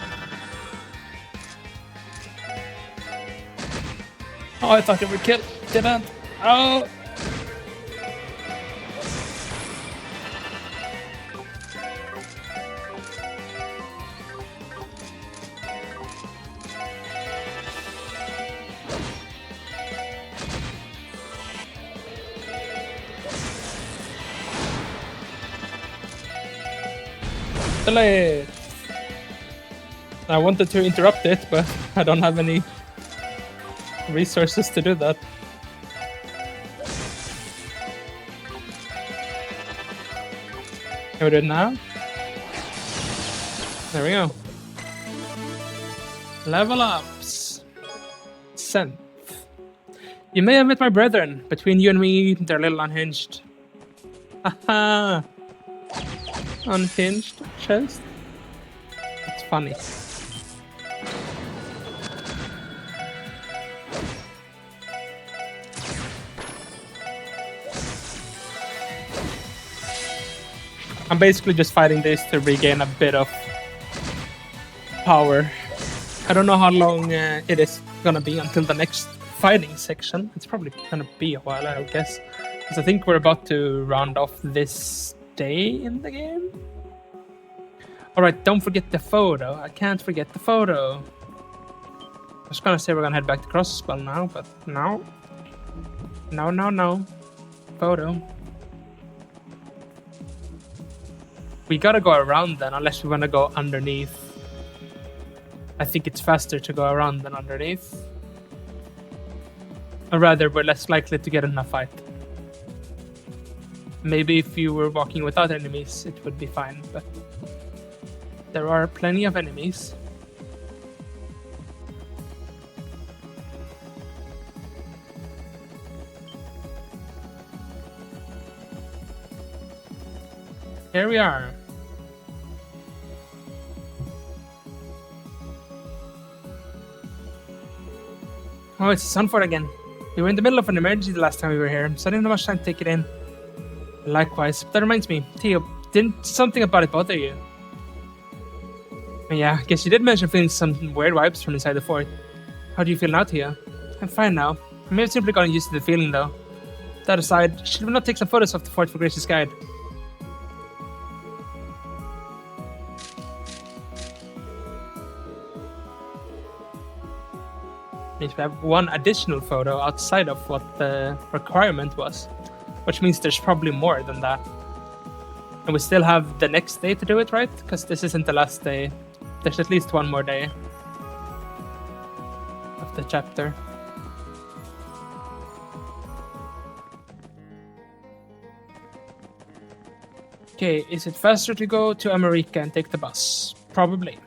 Oh, I thought it would kill. Didn't. Oh! Delay. I wanted to interrupt it, but I don't have any resources to do that. Can we do it now? There we go. Level ups. Sent. You may have met my brethren. Between you and me, they're a little unhinged. Haha. Unhinged chest. It's funny. I'm basically just fighting this to regain a bit of power. I don't know how long it is gonna be until the next fighting section. It's probably gonna be a while, I guess. Because I think we're about to round off this day in the game. Alright, don't forget the photo. I can't forget the photo. I was gonna say we're gonna head back to Crossspell now, but no. No. Photo. We gotta go around then, unless we wanna go underneath. I think it's faster to go around than underneath. Or rather, we're less likely to get in a fight. Maybe if you were walking without enemies, it would be fine, but there are plenty of enemies. Here we are. Oh, it's Sunford again. We were in the middle of an emergency the last time we were here, so I didn't have much time to take it in. Likewise. That reminds me, Theo, didn't something about it bother you? Yeah, I guess you did mention feeling some weird vibes from inside the fort. How do you feel now, Theo? I'm fine now. I may have simply gotten used to the feeling, though. That aside, should we not take some photos of the fort for Grace's guide? Means we have one additional photo outside of what the requirement was, which means there's probably more than that. And we still have the next day to do it, right? Because this isn't the last day. There's at least one more day of the chapter. Okay, is it faster to go to America and take the bus? Probably.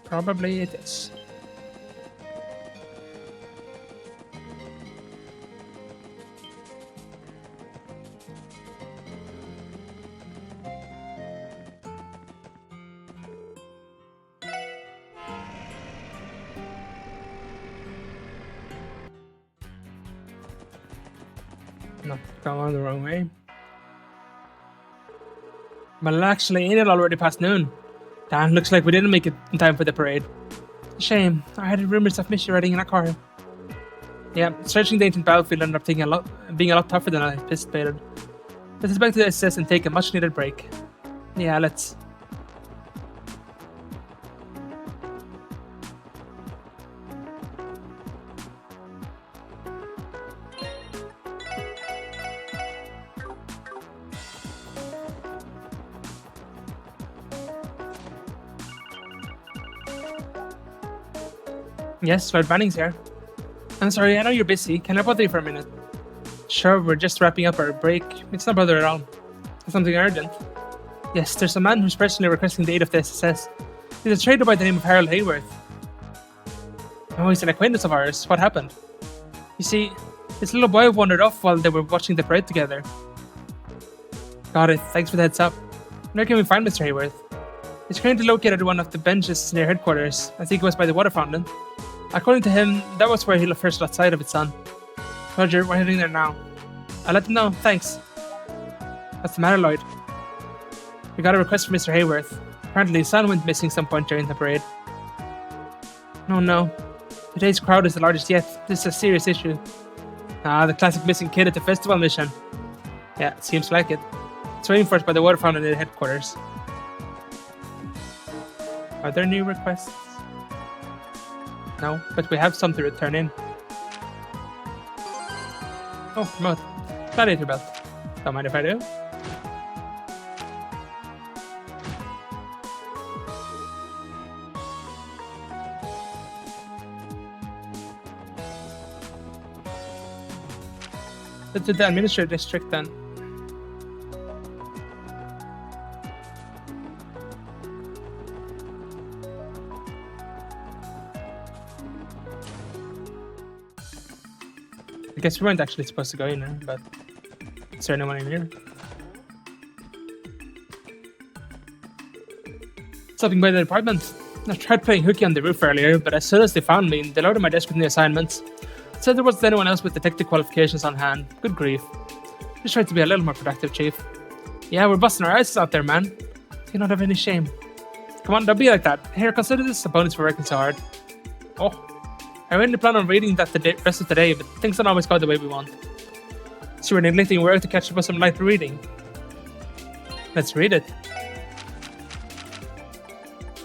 Probably it is. Not going the wrong way. Well, actually, ain't it already past noon? Damn, looks like we didn't make it in time for the parade. Shame. I had rumors of Mishy riding in a car. Yeah, searching the ancient battlefield ended up being a lot tougher than I anticipated. Let's head back to the SS and take a much needed break. Yeah, let's. Yes, Lord Banning's here. I'm sorry, I know you're busy. Can I bother you for a minute? Sure, we're just wrapping up our break. It's not bother at all. It's something urgent. Yes, there's a man who's personally requesting the aid of the SSS. He's a trader by the name of Harold Hayworth. Oh, he's an acquaintance of ours. What happened? You see, this little boy wandered off while they were watching the parade together. Got it. Thanks for the heads up. Where can we find Mr. Hayworth? He's currently located at one of the benches near headquarters. I think it was by the water fountain. According to him, that was where he first lost sight of his son. Roger, we're heading there now. I'll let him know, thanks. What's the matter, Lloyd? We got a request from Mr. Hayworth. Apparently his son went missing some point during the parade. No. Today's crowd is the largest yet. This is a serious issue. Ah, the classic missing kid at the festival mission. Yeah, it seems like it. It's waiting for us by the water fountain in the headquarters. Are there new requests? No, but we have some to return in. Oh, promote. Gladiator belt. Don't mind if I do. Let's do the administrative district then. I guess we weren't actually supposed to go in here, but is there anyone in here? Stopping by the department. I tried playing hooky on the roof earlier, but as soon as they found me, they loaded my desk with new assignments. Said there wasn't anyone else with detective qualifications on hand. Good grief. Just tried to be a little more productive, Chief. Yeah, we're busting our asses out there, man. You don't have any shame. Come on, don't be like that. Here, consider this a bonus for working so hard. Oh. I really plan on reading that the rest of the day, but things don't always go the way we want. So we're neglecting work to catch up with some light reading. Let's read it.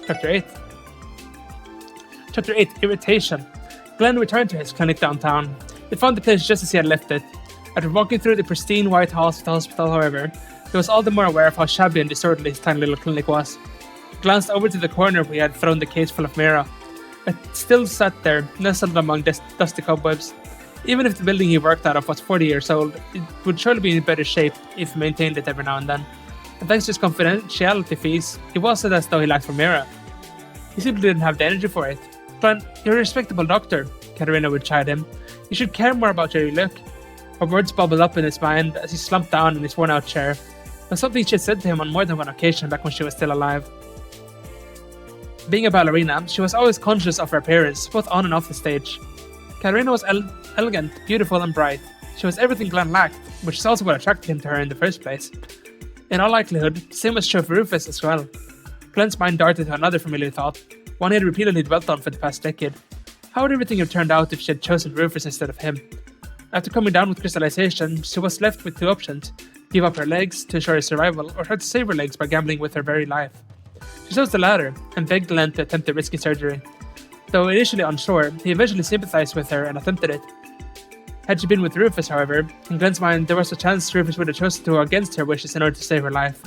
Chapter 8. Chapter 8, Irritation. Glenn returned to his clinic downtown. He found the place just as he had left it. After walking through the pristine white halls of the hospital, however, he was all the more aware of how shabby and disorderly his tiny little clinic was. He glanced over to the corner where he had thrown the case full of Mira. It still sat there, nestled among dusty cobwebs. Even if the building he worked out of was 40 years old, it would surely be in better shape if he maintained it every now and then. And thanks to his confidentiality fees, it wasn't as though he lacked for Mira. He simply didn't have the energy for it. Glenn, you're a respectable doctor, Katerina would chide him. You should care more about your look. Her words bubbled up in his mind as he slumped down in his worn-out chair. It was something she had said to him on more than one occasion back when she was still alive. Being a ballerina, she was always conscious of her appearance, both on and off the stage. Katerina was elegant, beautiful, and bright. She was everything Glenn lacked, which is also what attracted him to her in the first place. In all likelihood, same was true of Rufus as well. Glenn's mind darted to another familiar thought, one he had repeatedly dwelt on for the past decade. How would everything have turned out if she had chosen Rufus instead of him? After coming down with crystallization, she was left with two options: give up her legs to ensure his survival, or try to save her legs by gambling with her very life. She chose the latter, and begged Glenn to attempt the risky surgery. Though initially unsure, he eventually sympathized with her and attempted it. Had she been with Rufus, however, in Glenn's mind there was a chance Rufus would have chosen to go against her wishes in order to save her life.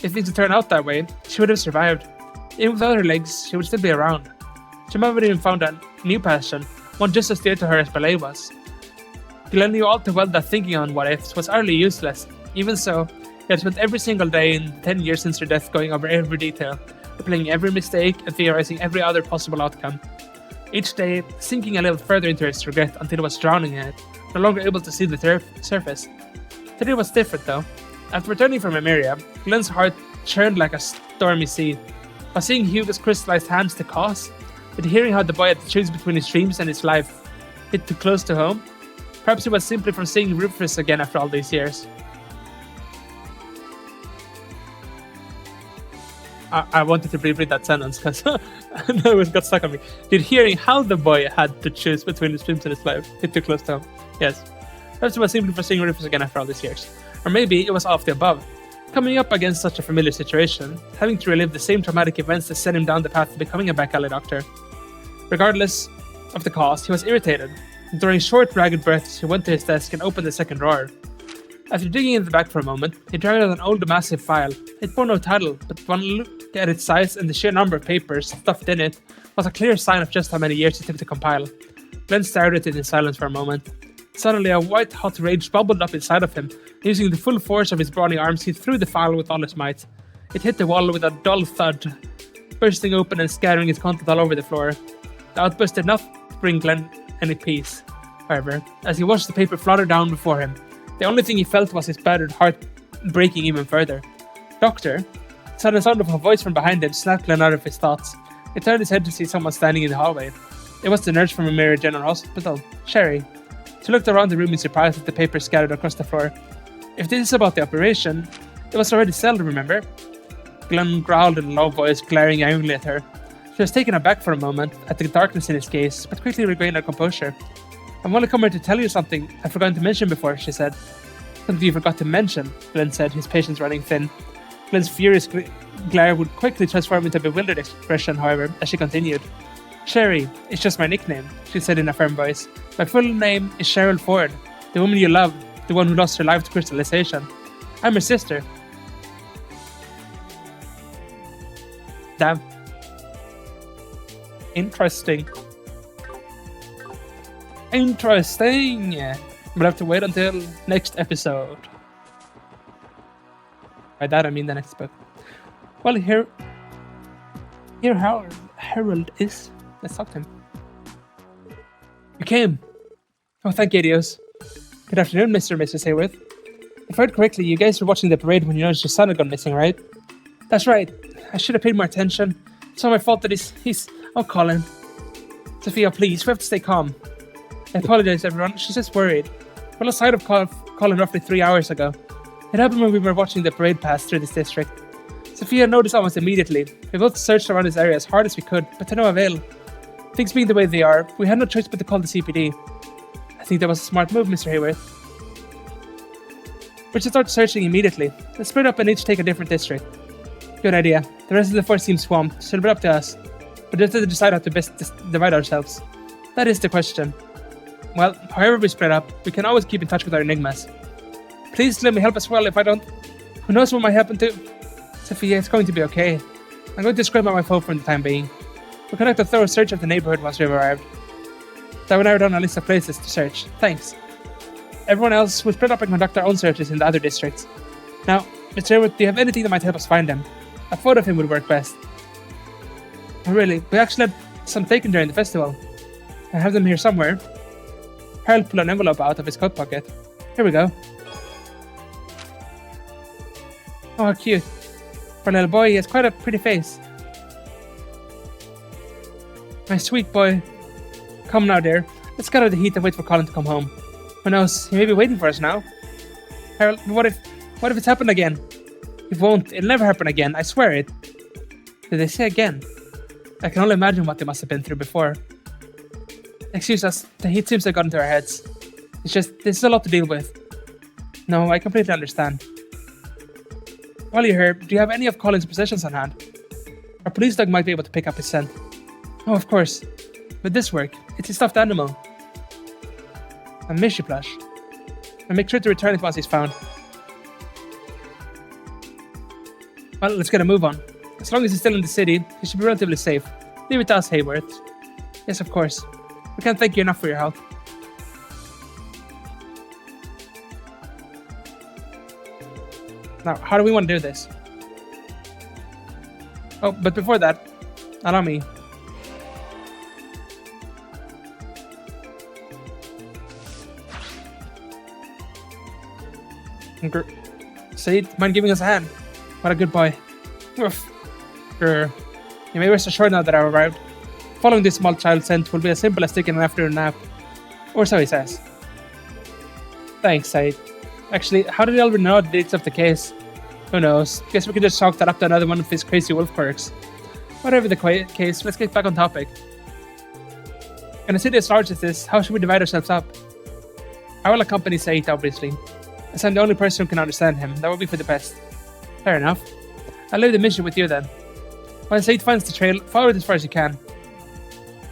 If things had turned out that way, she would have survived. Even without her legs, she would still be around. She might have even found a new passion, one just as dear to her as ballet was. Glenn knew all too well that thinking on what-ifs was utterly useless. Even so, he had spent every single day in the 10 years since her death going over every detail, replaying every mistake and theorizing every other possible outcome. Each day, sinking a little further into his regret until he was drowning in it, no longer able to see the surface. Today was different though. After returning from Emeria, Glenn's heart churned like a stormy sea. By seeing Hugo's crystallized hands to cause, but hearing how the boy had to choose between his dreams and his life hit too close to home, perhaps it was simply from seeing Rufus again after all these years. I wanted to reread that sentence because it got stuck on me. Did hearing how the boy had to choose between his dreams and his life hit too close to home? Yes. Perhaps it was simply for seeing Rufus again after all these years. Or maybe it was all of the above. Coming up against such a familiar situation, having to relive the same traumatic events that sent him down the path to becoming a back alley doctor. Regardless of the cause, he was irritated. During short, ragged breaths, he went to his desk and opened the second drawer. After digging in the back for a moment, he dragged out an old, massive file. It bore no title, but one look at its size and the sheer number of papers stuffed in it was a clear sign of just how many years it took to compile. Glenn stared at it in silence for a moment. Suddenly, a white-hot rage bubbled up inside of him. Using the full force of his brawny arms, he threw the file with all his might. It hit the wall with a dull thud, bursting open and scattering its contents all over the floor. The outburst did not bring Glenn any peace, however, as he watched the paper flutter down before him. The only thing he felt was his battered heart breaking even further. Doctor? The sudden sound of a voice from behind him snapped Glenn out of his thoughts. He turned his head to see someone standing in the hallway. It was the nurse from Amira General Hospital, Sherry. She looked around the room in surprise at the papers scattered across the floor. If this is about the operation, it was already settled, remember? Glenn growled in a low voice, glaring angrily at her. She was taken aback for a moment at the darkness in his gaze, but quickly regained her composure. "I'm only coming to tell you something I've forgotten to mention before," she said. "Something you forgot to mention," Glenn said, his patience running thin. Glenn's furious glare would quickly transform into a bewildered expression, however, as she continued. "Sherry, it's just my nickname," she said in a firm voice. "My full name is Cheryl Ford, the woman you love, the one who lost her life to crystallization. I'm her sister." Damn. Interesting. We'll have to wait until next episode. By that I mean the next book. Well, here Harold is. Let's talk to him. You came. Oh, thank you, Dios. Good afternoon, Mr. and Mrs. Hayworth. If I heard correctly, you guys were watching the parade when you noticed your son had gone missing, right? That's right. I should have paid more attention. It's not my fault that he's... Oh, Colin. Sophia, please, we have to stay calm. I apologize, everyone. She's just worried. We lost sight of Colin roughly 3 hours ago. It happened when we were watching the parade pass through this district. Sophia noticed almost immediately. We both searched around this area as hard as we could, but to no avail. Things being the way they are, we had no choice but to call the CPD. I think that was a smart move, Mr. Hayworth. We should start searching immediately. Let's split up and each take a different district. Good idea. The rest of the force seems swamped, so it'll be up to us. But just to decide how to best divide ourselves. That is the question. Well, however we split up, we can always keep in touch with our enigmas. Please let me help as well if I don't... Who knows what might happen to... Sophia, it's going to be okay. I'm going to scrap out my phone for the time being. We'll conduct a thorough search of the neighborhood once we've arrived. That will narrow down a list of places to search. Thanks. Everyone else will split up and conduct our own searches in the other districts. Now, Mr. Hayworth, do you have anything that might help us find them? A photo of him would work best. Oh, really? We actually had some taken during the festival. I have them here somewhere. Harold pulled an envelope out of his coat pocket. Here we go. Oh, how cute. For a little boy, he has quite a pretty face. My sweet boy. Come now, dear. Let's get out of the heat and wait for Colin to come home. Who knows? He may be waiting for us now. Harold, what if it's happened again? It won't. It'll never happen again. I swear it. Did they say again? I can only imagine what they must have been through before. Excuse us. The heat seems to have gotten to our heads. It's just, this is a lot to deal with. No, I completely understand. While you're here, do you have any of Colin's possessions on hand? Our police dog might be able to pick up his scent. Oh, of course. With this work, it's a stuffed animal. A Mishy plush. I'll make sure to return it once he's found. Well, let's get a move on. As long as he's still in the city, he should be relatively safe. Leave it to us, Hayworth. Yes, of course. We can't thank you enough for your help. Now, how do we want to do this? Oh, but before that, allow me. Said, mind giving us a hand? What a good boy. Woof. You may rest assured now that I've arrived. Following this small child's scent will be as simple as taking an afternoon nap. Or so he says. Thanks, Said. Actually, how did you already know the dates of the case? Who knows? Guess we can just chalk that up to another one of his crazy wolf quirks. Whatever the case, let's get back on topic. In a city as large as this, how should we divide ourselves up? I will accompany Said, obviously. As I'm the only person who can understand him, that would be for the best. Fair enough. I'll leave the mission with you then. When Said finds the trail, follow it as far as you can.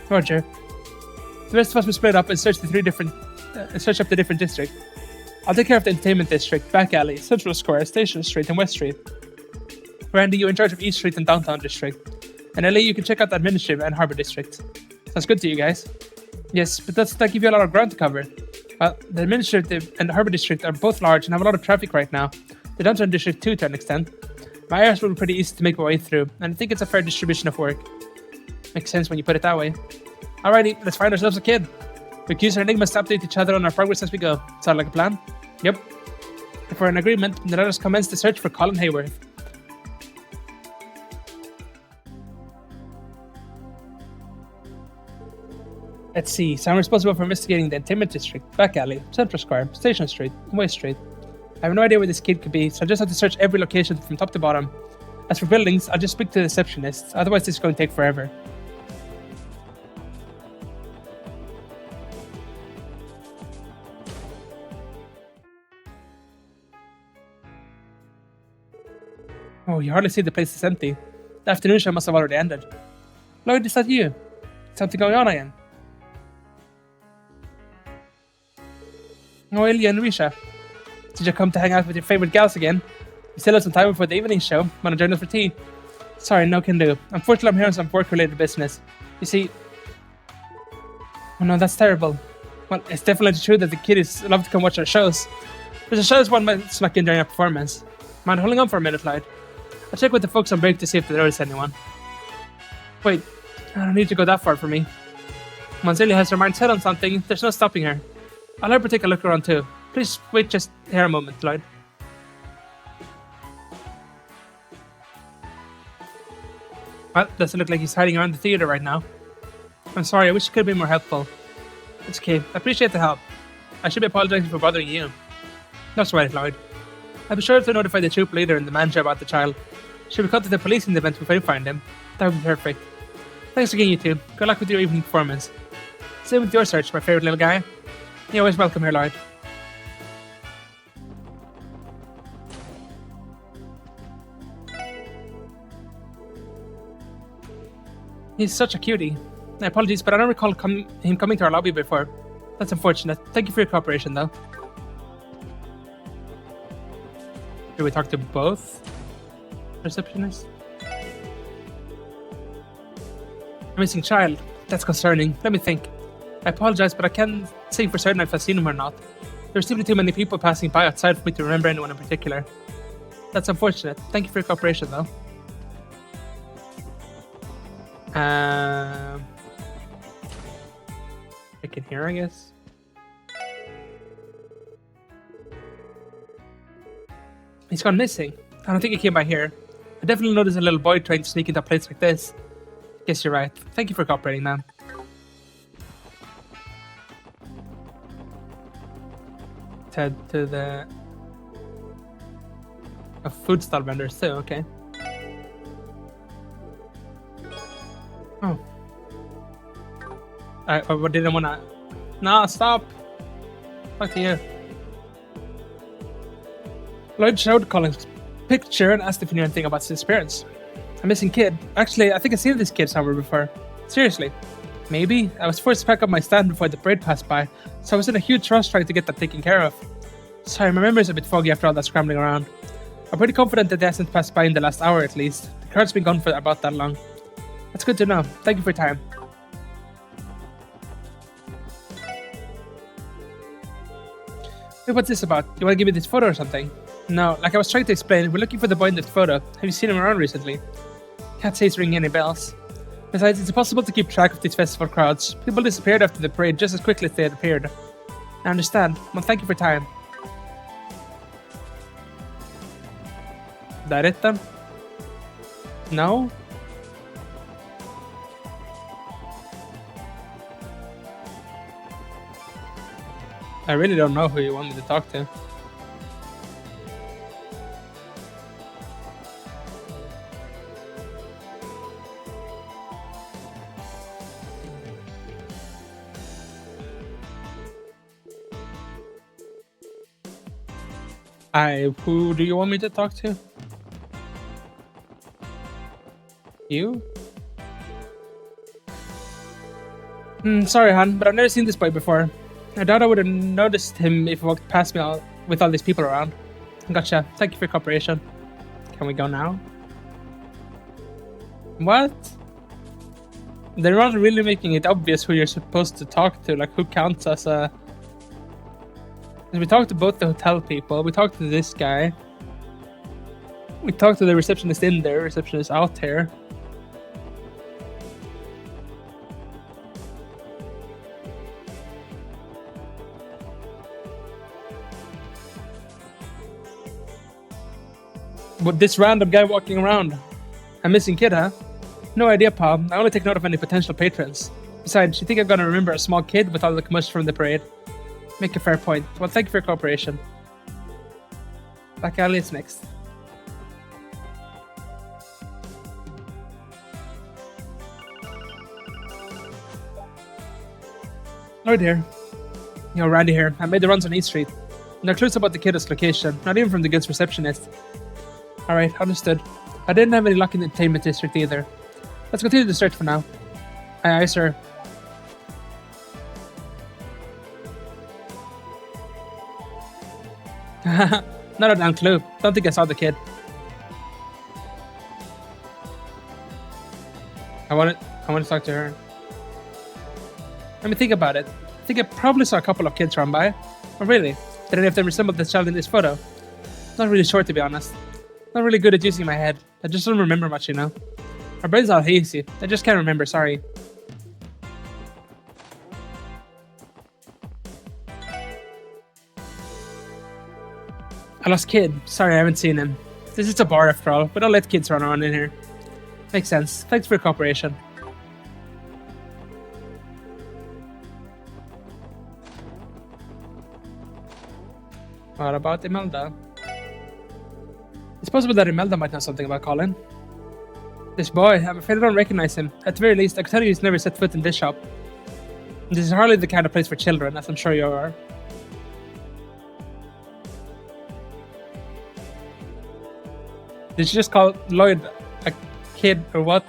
Roger. The rest of us will split up and search up the different districts. I'll take care of the entertainment district, back alley, Central Square, Station Street, and West Street. Randy, you're in charge of East Street and Downtown District. And LA, you can check out the Administrative and Harbor District. Sounds good to you guys? Yes, but does that give you a lot of ground to cover? Well, the Administrative and the Harbor District are both large and have a lot of traffic right now. The Downtown District too, to an extent. My areas will be pretty easy to make my way through, and I think it's a fair distribution of work. Makes sense when you put it that way. Alrighty, let's find ourselves a kid. We can use our enigmas to update each other on our progress as we go. Sound like a plan? Yep. If we're in agreement, then let us commence the search for Colin Hayworth. Let's see, so I'm responsible for investigating the Entertainment District, Back Alley, Central Square, Station Street, and West Street. I have no idea where this kid could be, so I just have to search every location from top to bottom. As for buildings, I'll just speak to the receptionist, otherwise this is going to take forever. Oh, you hardly see the place is empty. The afternoon show must have already ended. Lloyd, is that you? Something going on again? Oh, Ilya and Risha. Did you come to hang out with your favorite gals again? We still have some time before the evening show. Wanna join us for tea? Sorry, no can do. Unfortunately, I'm here on some work-related business. You see... Oh no, that's terrible. Well, it's definitely true that the kiddies love to come watch our shows. There's a shows one might snuck in during a performance. Mind holding on for a minute, Lloyd? I'll check with the folks on break to see if there is anyone. Wait, I don't need to go that far for me. Once Ilya has her mind set on something, there's no stopping her. I'll help her take a look around too. Please wait just here a moment, Lloyd. Well, doesn't look like he's hiding around the theater right now. I'm sorry, I wish I could be more helpful. It's okay, I appreciate the help. I should be apologizing for bothering you. That's right, Lloyd. I'll be sure to notify the troop leader and the manager about the child. Should we contact the police in the event if we find him? That would be perfect. Thanks again, you two. Good luck with your evening performance. Same with your search, my favorite little guy. You're always welcome here, Lloyd. He's such a cutie. Apologies, but I don't recall him coming to our lobby before. That's unfortunate. Thank you for your cooperation, though. Should we talk to both receptionists? A missing child. That's concerning. Let me think. I apologize, but I can't say for certain if I've seen him or not. There's simply too many people passing by outside for me to remember anyone in particular. That's unfortunate. Thank you for your cooperation, though. I can hear, I guess. He's gone missing. I don't think he came by here. I definitely noticed a little boy trying to sneak into a place like this. Guess you're right. Thank you for cooperating, man. Head to the... A food stall vendors too, okay. Oh. I didn't wanna... No, stop! Fuck you. Lloyd showed Colin's picture and asked if he knew anything about his disappearance. A missing kid. Actually, I think I've seen this kid somewhere before. Seriously. Maybe. I was forced to pack up my stand before the parade passed by, so I was in a huge rush trying to get that taken care of. Sorry, my memory's a bit foggy after all that scrambling around. I'm pretty confident that they hasn't passed by in the last hour at least. The crowd's been gone for about that long. That's good to know. Thank you for your time. Wait, what's this about? You wanna give me this photo or something? No, like I was trying to explain, we're looking for the boy in this photo. Have you seen him around recently? Can't say it's ringing any bells. Besides, it's impossible to keep track of these festival crowds. People disappeared after the parade just as quickly as they had appeared. I understand. Well, thank you for your time. Is that it then? No? I really don't know who you want me to talk to. Who do you want me to talk to? You? Sorry, Han, but I've never seen this boy before. I doubt I would have noticed him if he walked past me with all these people around. Gotcha. Thank you for your cooperation. Can we go now? What? They're not really making it obvious who you're supposed to talk to, like who counts as a... We talked to both the hotel people, we talked to this guy. We talked to the receptionist in there, receptionist out here. But this random guy walking around. A missing kid, huh? No idea, Pop. I only take note of any potential patrons. Besides, you think I'm gonna remember a small kid with all the commotion from the parade? Make a fair point. Well, thank you for your cooperation. Back alley is next. Oh dear. Yo, Randy here. I made the runs on East Street. No clues about the kid's location, not even from the guild's receptionist. Alright, understood. I didn't have any luck in the entertainment district either. Let's continue the search for now. Aye, aye, sir. Not a damn clue. Don't think I saw the kid. I want to talk to her. Let me think about it. I think I probably saw a couple of kids run by. Oh, really? Did any of them resemble the child in this photo? Not really sure, to be honest. Not really good at using my head. I just don't remember much, you know. My brain's all hazy. I just can't remember, sorry. I lost kid. Sorry, I haven't seen him. This is a bar after all. We don't let kids run around in here. Makes sense. Thanks for your cooperation. What about Imelda? It's possible that Imelda might know something about Colin. This boy, I'm afraid I don't recognize him. At the very least, I can tell you he's never set foot in this shop. This is hardly the kind of place for children, as I'm sure you are. Did you just call Lloyd a kid or what?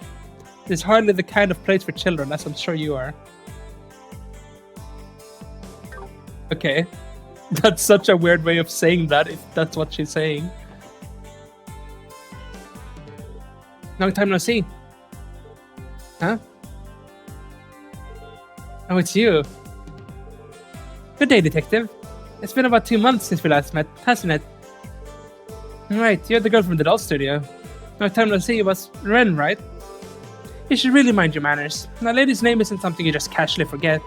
This is hardly the kind of place for children, as I'm sure you are. Okay. That's such a weird way of saying that, if that's what she's saying. Long time no see. Huh? Oh, it's you. Good day, detective. It's been about 2 months since we last met, hasn't it? Right, you're the girl from the doll studio. Long time no see was Ren, right? You should really mind your manners. A lady's name isn't something you just casually forget.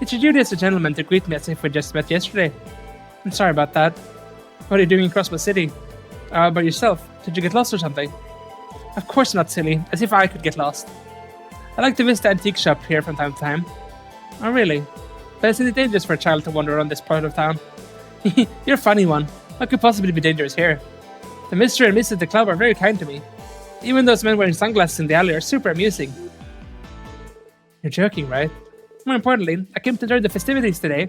It's your duty as a gentleman to greet me as if we just met yesterday. I'm sorry about that. What are you doing in Crossbow City? By yourself? Did you get lost or something? Of course not, silly. As if I could get lost. I like to visit the antique shop here from time to time. Oh, really? But isn't it dangerous for a child to wander around this part of town? You're a funny one. What could possibly be dangerous here? The Mr. and Mrs. at the club are very kind to me. Even those men wearing sunglasses in the alley are super amusing. You're joking, right? More importantly, I came to join the festivities today.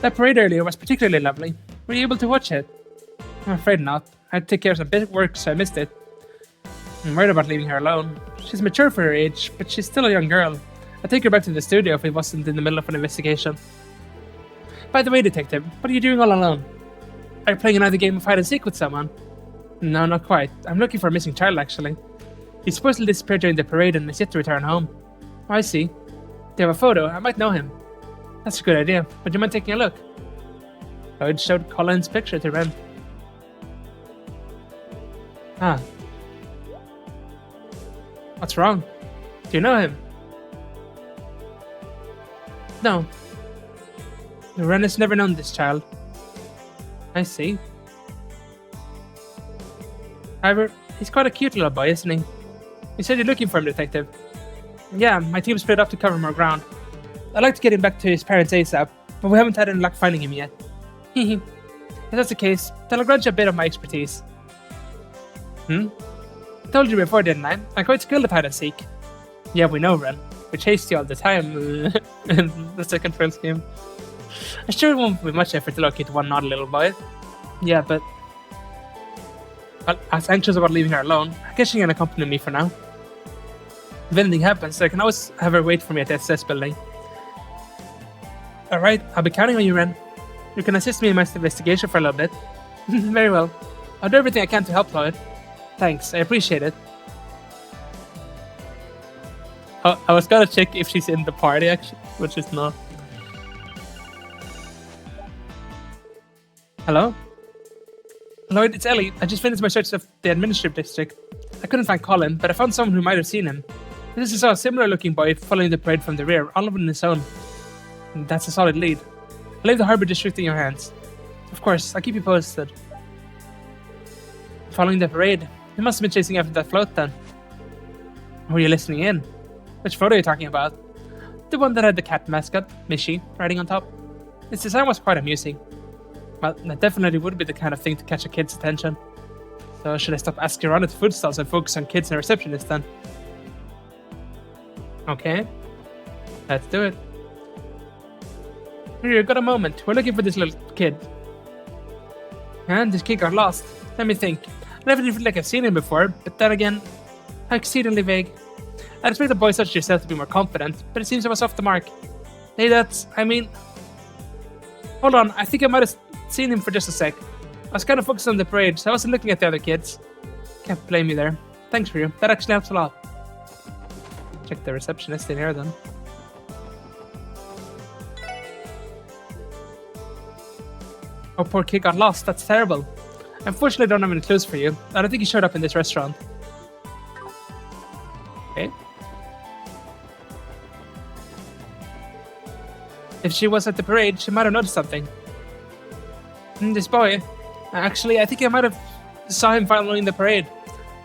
That parade earlier was particularly lovely. Were you able to watch it? I'm afraid not. I had to take care of some bit work, so I missed it. I'm worried about leaving her alone. She's mature for her age, but she's still a young girl. I'd take her back to the studio if it wasn't in the middle of an investigation. By the way, detective, what are you doing all alone? Are you playing another game of hide and seek with someone? No, not quite. I'm looking for a missing child, actually. He supposedly disappeared during the parade and is yet to return home. Oh, I see. Do you have a photo? I might know him. That's a good idea. Would you mind taking a look? Lloyd showed Colin's picture to Ren. Ah. What's wrong? Do you know him? No. Ren has never known this child. I see. However, he's quite a cute little boy, isn't he? You said you're looking for him, detective. Yeah, my team split up to cover more ground. I'd like to get him back to his parents ASAP, but we haven't had any luck finding him yet. If that's the case, then I'll grudge you a bit of my expertise. I told you before, didn't I? I'm quite skilled at hide and seek. Yeah, we know, Ren. We chased you all the time in the second film game. I'm sure it won't be much effort to locate one naughty little boy. Yeah, but Well, I was anxious about leaving her alone. I guess she can accompany me for now. If anything happens, I can always have her wait for me at the SS building. Alright, I'll be counting on you, Ren. You can assist me in my investigation for a little bit. Very well. I'll do everything I can to help, Lloyd. Thanks, I appreciate it. Oh, I was gonna check if she's in the party, actually, which is not. Hello? Lloyd, it's Ellie. I just finished my search of the administrative district. I couldn't find Colin, but I found someone who might have seen him. This is a similar-looking boy following the parade from the rear, all of it on his own. And that's a solid lead. I'll leave the harbor district in your hands. Of course, I'll keep you posted. Following the parade, you must have been chasing after that float then. Were you listening in? Which photo are you talking about? The one that had the cat mascot, Mishi, riding on top. Its design was quite amusing. Well, that definitely would be the kind of thing to catch a kid's attention. So should I stop asking around at the food stalls and focus on kids and receptionists then? Okay, let's do it. Here, got a moment. We're looking for this little kid. And this kid got lost. Let me think. I never feel like I've seen him before, but then again, how exceedingly vague. I'd expect a boy such as yourself to be more confident, but it seems I was off the mark. Hey, hold on, I think I might have seen him for just a sec. I was kind of focused on the parade, so I wasn't looking at the other kids. Can't blame me there. Thanks for you. That actually helps a lot. Check the receptionist in here then. Oh, poor kid got lost. That's terrible. Unfortunately, I don't have any clues for you. I don't think he showed up in this restaurant. Okay. If she was at the parade, she might have noticed something. This boy, actually, I think I might have saw him following the parade.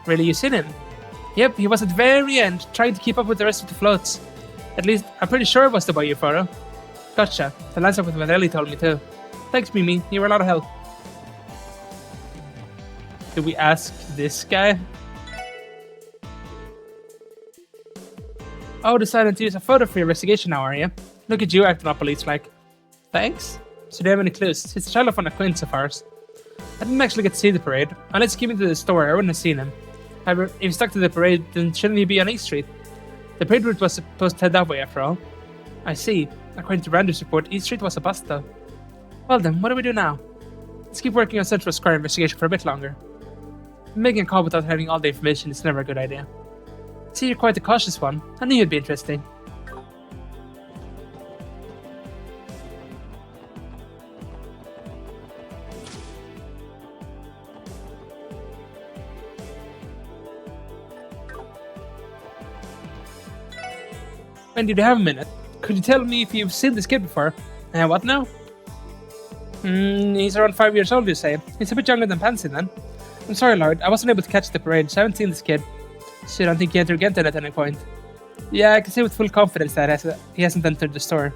Really, you seen him? Yep, he was at the very end, trying to keep up with the rest of the floats. At least, I'm pretty sure it was the boy you photo. Gotcha. That lines up with what Ellie told me too. Thanks, Mimi. You were a lot of help. Did we ask this guy? Oh, decided to use a photo for your investigation now, are you? Look at you acting up police-like. Thanks. So do you have any clues? It's a child of an acquaintance of ours. I didn't actually get to see the parade. Unless he came into the store, I wouldn't have seen him. However, if he stuck to the parade, then shouldn't he be on East Street? The parade route was supposed to head that way after all. I see. According to Randy's report, East Street was a bust though. Well then, what do we do now? Let's keep working on Central Square investigation for a bit longer. Making a call without having all the information is never a good idea. See, you're quite a cautious one. I knew you'd be interesting. When did you have a minute? Could you tell me if you've seen this kid before? What now? He's around 5 years old, you say. He's a bit younger than Pansy then. I'm sorry, Lord. I wasn't able to catch the parade, so I haven't seen this kid. So you don't think he entered Genton at any point? Yeah, I can say with full confidence that he hasn't entered the store.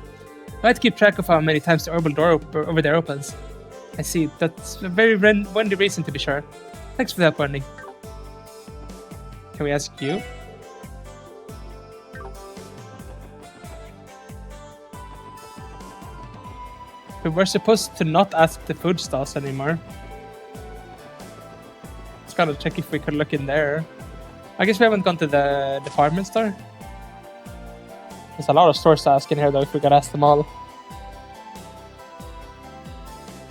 I had to keep track of how many times the orbital door over there opens. I see. That's a very windy reason to be sure. Thanks for the help, Wendy. Can we ask you? We were supposed to not ask the food stalls anymore. Just gotta check if we could look in there. I guess we haven't gone to the department store. There's a lot of stores to ask in here though, if we could ask them all.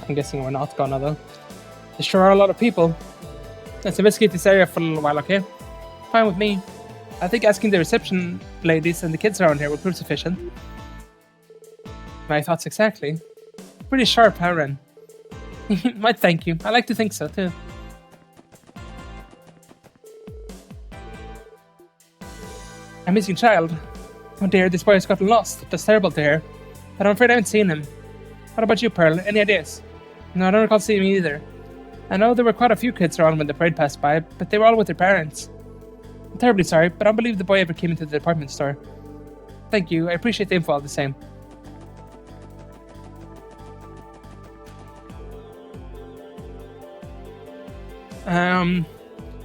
I'm guessing we're not gonna though. There sure are a lot of people. Let's investigate this area for a little while, okay? Fine with me. I think asking the reception ladies and the kids around here will prove sufficient. My thoughts exactly. Pretty sharp, huh, Ren? Might thank you. I like to think so, too. A missing child. Oh dear, this boy has gotten lost. That's terrible to hear. But I'm afraid I haven't seen him. What about you, Pearl? Any ideas? No, I don't recall seeing him either. I know there were quite a few kids around when the parade passed by, but they were all with their parents. I'm terribly sorry, but I don't believe the boy ever came into the department store. Thank you. I appreciate the info all the same.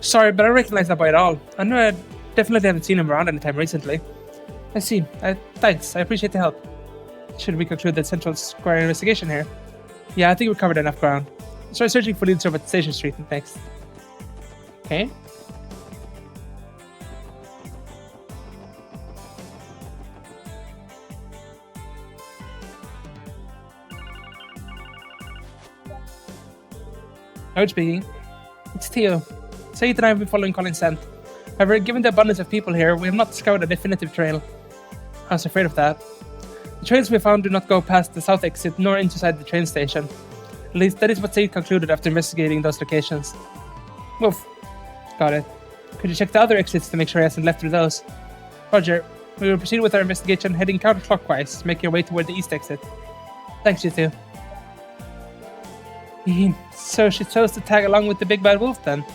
Sorry, but I don't recognize that boy at all. I know I definitely haven't seen him around anytime recently. I see. Thanks. I appreciate the help. Should we conclude the Central Square investigation here? Yeah, I think we covered enough ground. Start searching for leads over at Station Street next. Okay. Howard speaking. It's Theo. Said and I have been following Colin's scent. However, given the abundance of people here, we have not discovered a definitive trail. I was afraid of that. The trails we found do not go past the south exit nor inside the train station. At least that is what Said concluded after investigating those locations. Woof. Got it. Could you check the other exits to make sure he hasn't left through those? Roger. We will proceed with our investigation heading counterclockwise, making our way toward the east exit. Thanks, you two. So she chose to tag along with the big bad wolf then?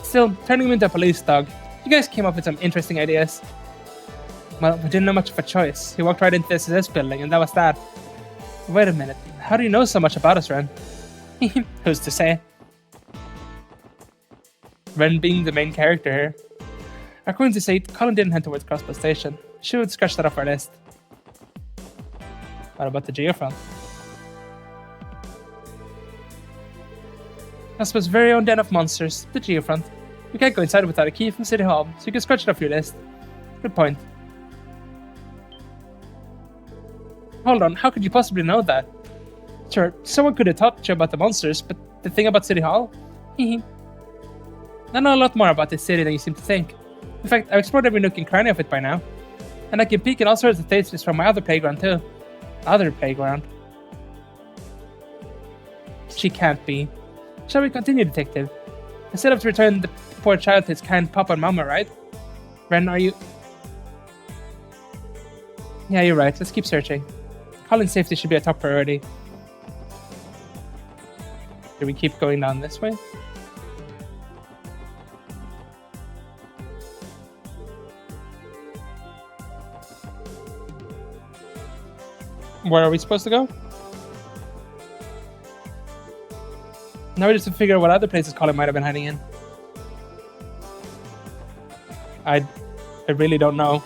Still, turning him into a police dog. You guys came up with some interesting ideas. Well, we didn't know much of a choice. He walked right into the SS building, and that was that. Wait a minute. How do you know so much about us, Ren? Who's to say? Ren being the main character here. According to Said, Colin didn't head towards Crossbow Station. She would scratch that off our list. What about the Geofront? Ospa's very own den of monsters, the Geofront. We can't go inside without a key from City Hall, so you can scratch it off your list. Good point. Hold on, how could you possibly know that? Sure, someone could have taught you about the monsters, but the thing about City Hall? Hehe. I know a lot more about this city than you seem to think. In fact, I've explored every nook and cranny of it by now. And I can peek in all sorts of places from my other playground too. Other playground? She can't be. Shall we continue, Detective? Instead of to return the poor child to his kind papa and mama, right? Ren, are you... Yeah, you're right. Let's keep searching. Colin's safety should be a top priority. Do we keep going down this way? Where are we supposed to go? Now we just have to figure out what other places Colin might have been hiding in. I really don't know.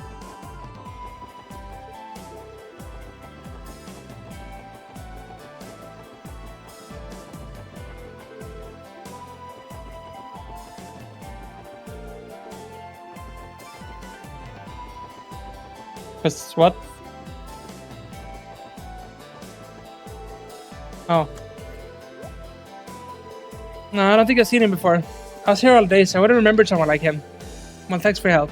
Because what? Oh. No, I don't think I've seen him before. I was here all day, so I wouldn't remember someone like him. Well, thanks for your help.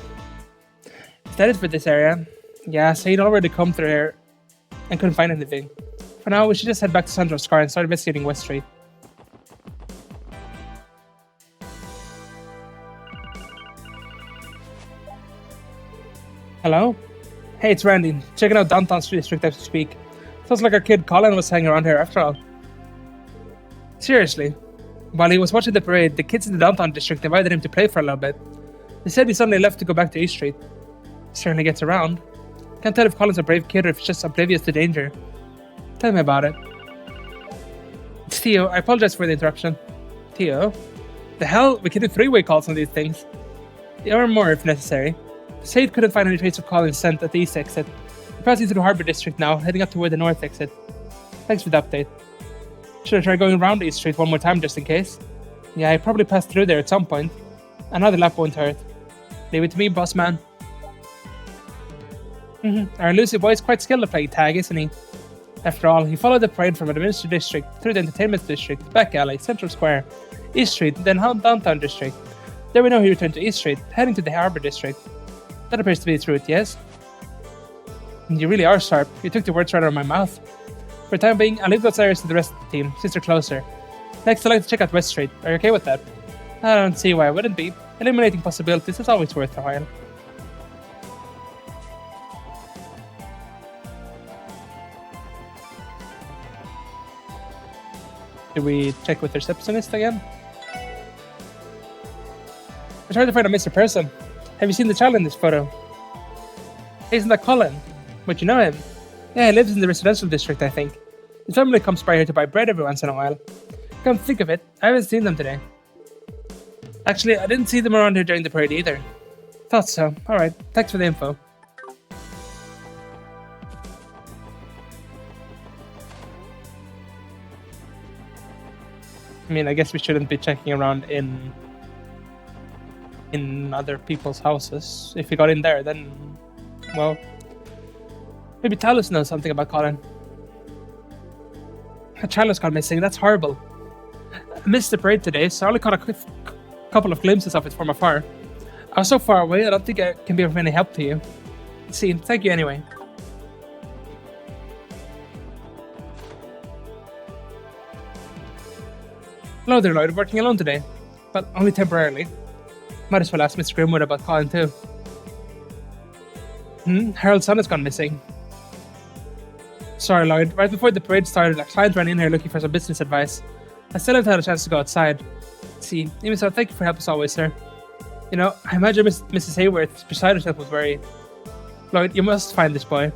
Is that it for this area? Yeah, so he'd already come through here and couldn't find anything. For now, we should just head back to Central Square and start investigating West Street. Hello? Hey, it's Randy. Checking out Downtown Street District as we speak. Sounds like our kid Colin was hanging around here after all. Seriously. While he was watching the parade, the kids in the downtown district invited him to play for a little bit. They said he suddenly left to go back to East Street. Certainly gets around. Can't tell if Colin's a brave kid or if he's just oblivious to danger. Tell me about it. It's Theo. I apologize for the interruption. Theo? The hell? We can do three-way calls on these things. Or more if necessary. Said couldn't find any trace of Colin's scent at the east exit. We're passing through the Harbor District now, heading up toward the north exit. Thanks for the update. Should I try going around East Street one more time just in case? Yeah, I probably passed through there at some point. Another lap won't hurt. Leave it to me, boss man. Our elusive boy is quite skilled at playing tag, isn't he? After all, he followed the parade from the Administrative District through the Entertainment District, Back Alley, Central Square, East Street, then Downtown District. There we know he returned to East Street, heading to the Harbor District. That appears to be its route, yes? You really are sharp. You took the words right out of my mouth. For the time being, I'll leave those areas to the rest of the team, since they're closer. Next, I'd like to check out West Street. Are you okay with that? I don't see why I wouldn't be. Eliminating possibilities is always worth a while. Do we check with the receptionist again? We're trying to find a missing person. Have you seen the child in this photo? Hey, isn't that Colin? But you know him? Yeah, he lives in the residential district, I think. His family comes by here to buy bread every once in a while. Come to think of it, I haven't seen them today. Actually, I didn't see them around here during the parade either. Thought so. Alright, thanks for the info. I mean, I guess we shouldn't be checking around in in other people's houses. If he got in there, then, well, maybe Talus knows something about Colin. A child has gone missing. That's horrible. I missed the parade today, so I only caught a couple of glimpses of it from afar. I was so far away, I don't think I can be of any help to you. See, thank you anyway. Hello there, Lloyd. Working alone today, but only temporarily. Might as well ask Mr. Grimwood about Colin too. Harold's son has gone missing. Sorry, Lloyd. Right before the parade started, a client ran in here looking for some business advice. I still haven't had a chance to go outside. See, even so, thank you for help as always, sir. You know, I imagine Mrs. Hayworth beside herself with worry. Lloyd, you must find this boy.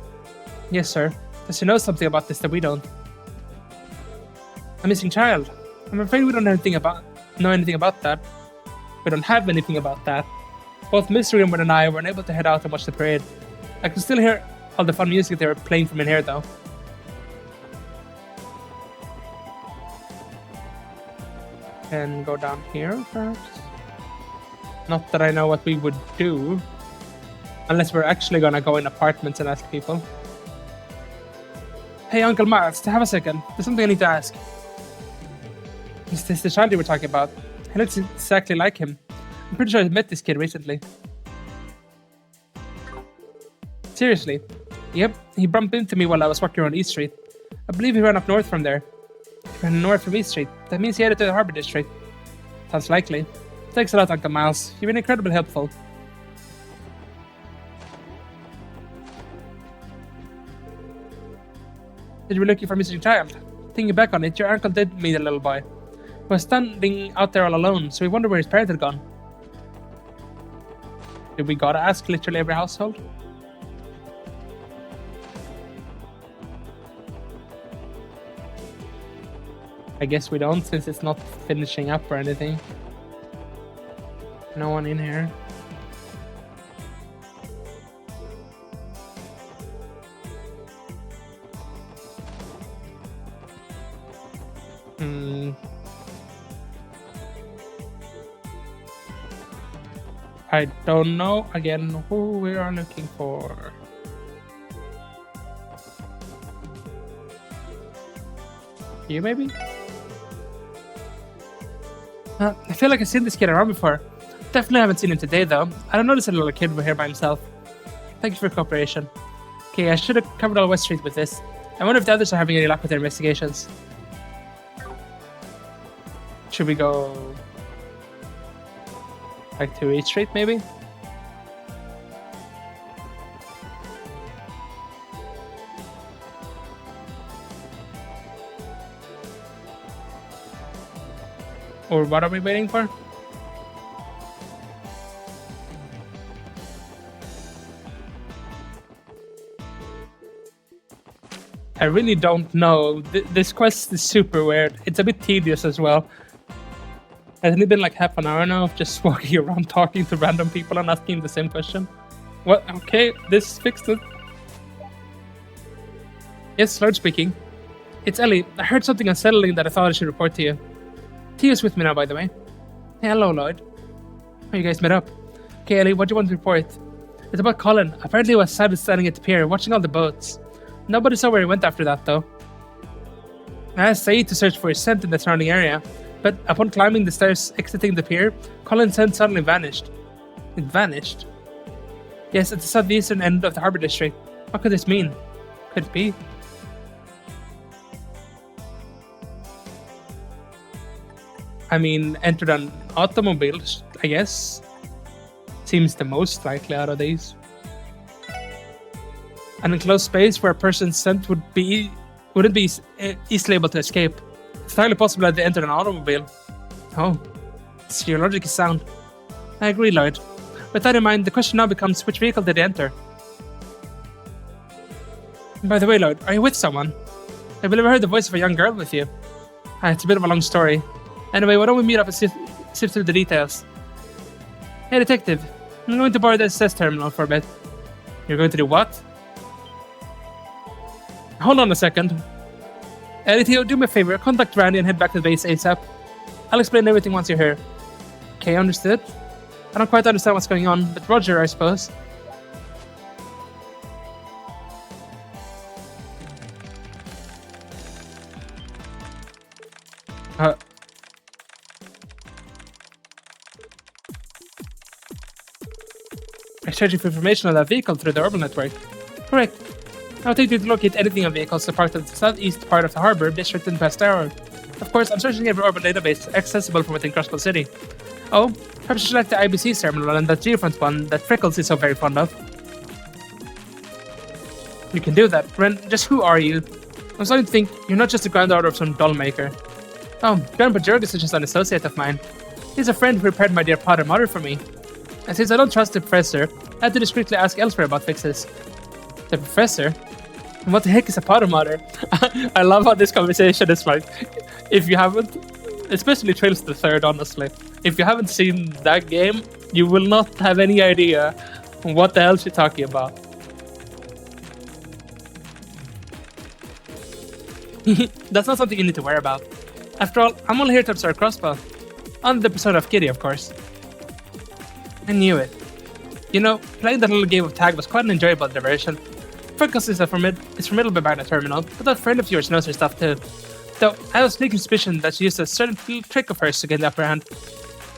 Yes, sir. Does she know something about this that we don't? A missing child. I'm afraid we don't know anything about that. We don't have anything about that. Both Mr. Grimwood and I were unable to head out and watch the parade. I can still hear all the fun music they were playing from in here, though. And go down here, perhaps? Not that I know what we would do. Unless we're actually gonna go in apartments and ask people. Hey, Uncle Miles, have a second. There's something I need to ask. Is this the child you were talking about? He looks exactly like him. I'm pretty sure I met this kid recently. Seriously? Yep, he bumped into me while I was walking around East Street. I believe he ran up north from there. He ran north from East Street. That means he headed to the Harbor District. Sounds likely. Thanks a lot, Uncle Miles. You've been incredibly helpful. Did you were looking for a missing child? Thinking back on it, your uncle did meet a little boy. He was standing out there all alone, so we wondered where his parents had gone. Did we gotta ask literally every household? I guess we don't, since it's not finishing up or anything. No one in here. I don't know again who we are looking for. You maybe? I feel like I've seen this kid around before. Definitely haven't seen him today though. I don't notice a little kid over here by himself. Thank you for your cooperation. Okay, I should have covered all West Street with this. I wonder if the others are having any luck with their investigations. Should we go back to East Street maybe? Or what are we waiting for? I really don't know. This quest is super weird. It's a bit tedious as well. Hasn't it been like half an hour now of just walking around talking to random people and asking the same question? What? Okay, this fixed it. Yes, Lord speaking. It's Ellie. I heard something unsettling that I thought I should report to you. Tia's with me now, by the way. Hey, hello, Lloyd. Oh, you guys met up. Okay, Ellie, what do you want to report? It's about Colin. Apparently he was sighted standing at the pier, watching all the boats. Nobody saw where he went after that, though. I asked Saeed to search for his scent in the surrounding area, but upon climbing the stairs exiting the pier, Colin's scent suddenly vanished. It vanished? Yes, at the southeastern end of the Harbor District. What could this mean? Could it be? I mean, entered an automobile, I guess. Seems the most likely out of these. An enclosed space where a person's scent wouldn't be easily able to escape. It's entirely possible that they entered an automobile. Oh, your logic is sound. I agree, Lloyd. With that in mind, the question now becomes, which vehicle did they enter? And by the way, Lloyd, are you with someone? I believe I heard the voice of a young girl with you. It's a bit of a long story. Anyway, why don't we meet up and sift through the details? Hey, detective. I'm going to borrow the SS terminal for a bit. You're going to do what? Hold on a second. Theo, do me a favor. Contact Randy and head back to the base ASAP. I'll explain everything once you're here. Okay, understood. I don't quite understand what's going on, but Roger, I suppose. Exchanging for information on that vehicle through the urban network. Correct. I would take you to locate anything on vehicles parked at the southeast part of the harbor district in the past hour. Of course, I'm searching every urban database accessible from within Crossbow City. Oh, perhaps you should like the IBC terminal and that geofront one that Freckles is so very fond of. You can do that. Ren, just who are you? I'm starting to think you're not just a granddaughter of some doll maker. Oh, Grandpa Jurgis is just an associate of mine. He's a friend who repaired my dear Potter Mother for me. And since I don't trust the professor, I had to discreetly ask elsewhere about fixes. The professor? And what the heck is a Potter Mother? I love how this conversation is like, if you haven't, especially Trails the Third, honestly, if you haven't seen that game, you will not have any idea what the hell she's talking about. That's not something you need to worry about. After all, I'm only here to observe Crossbow. On the persona of Kitty, of course. I knew it. You know, playing that little game of tag was quite an enjoyable diversion. Freckles is formidable behind the terminal, but that friend of yours knows her stuff too. Though, I have a sneaking suspicion that she used a certain little trick of hers to get the upper hand.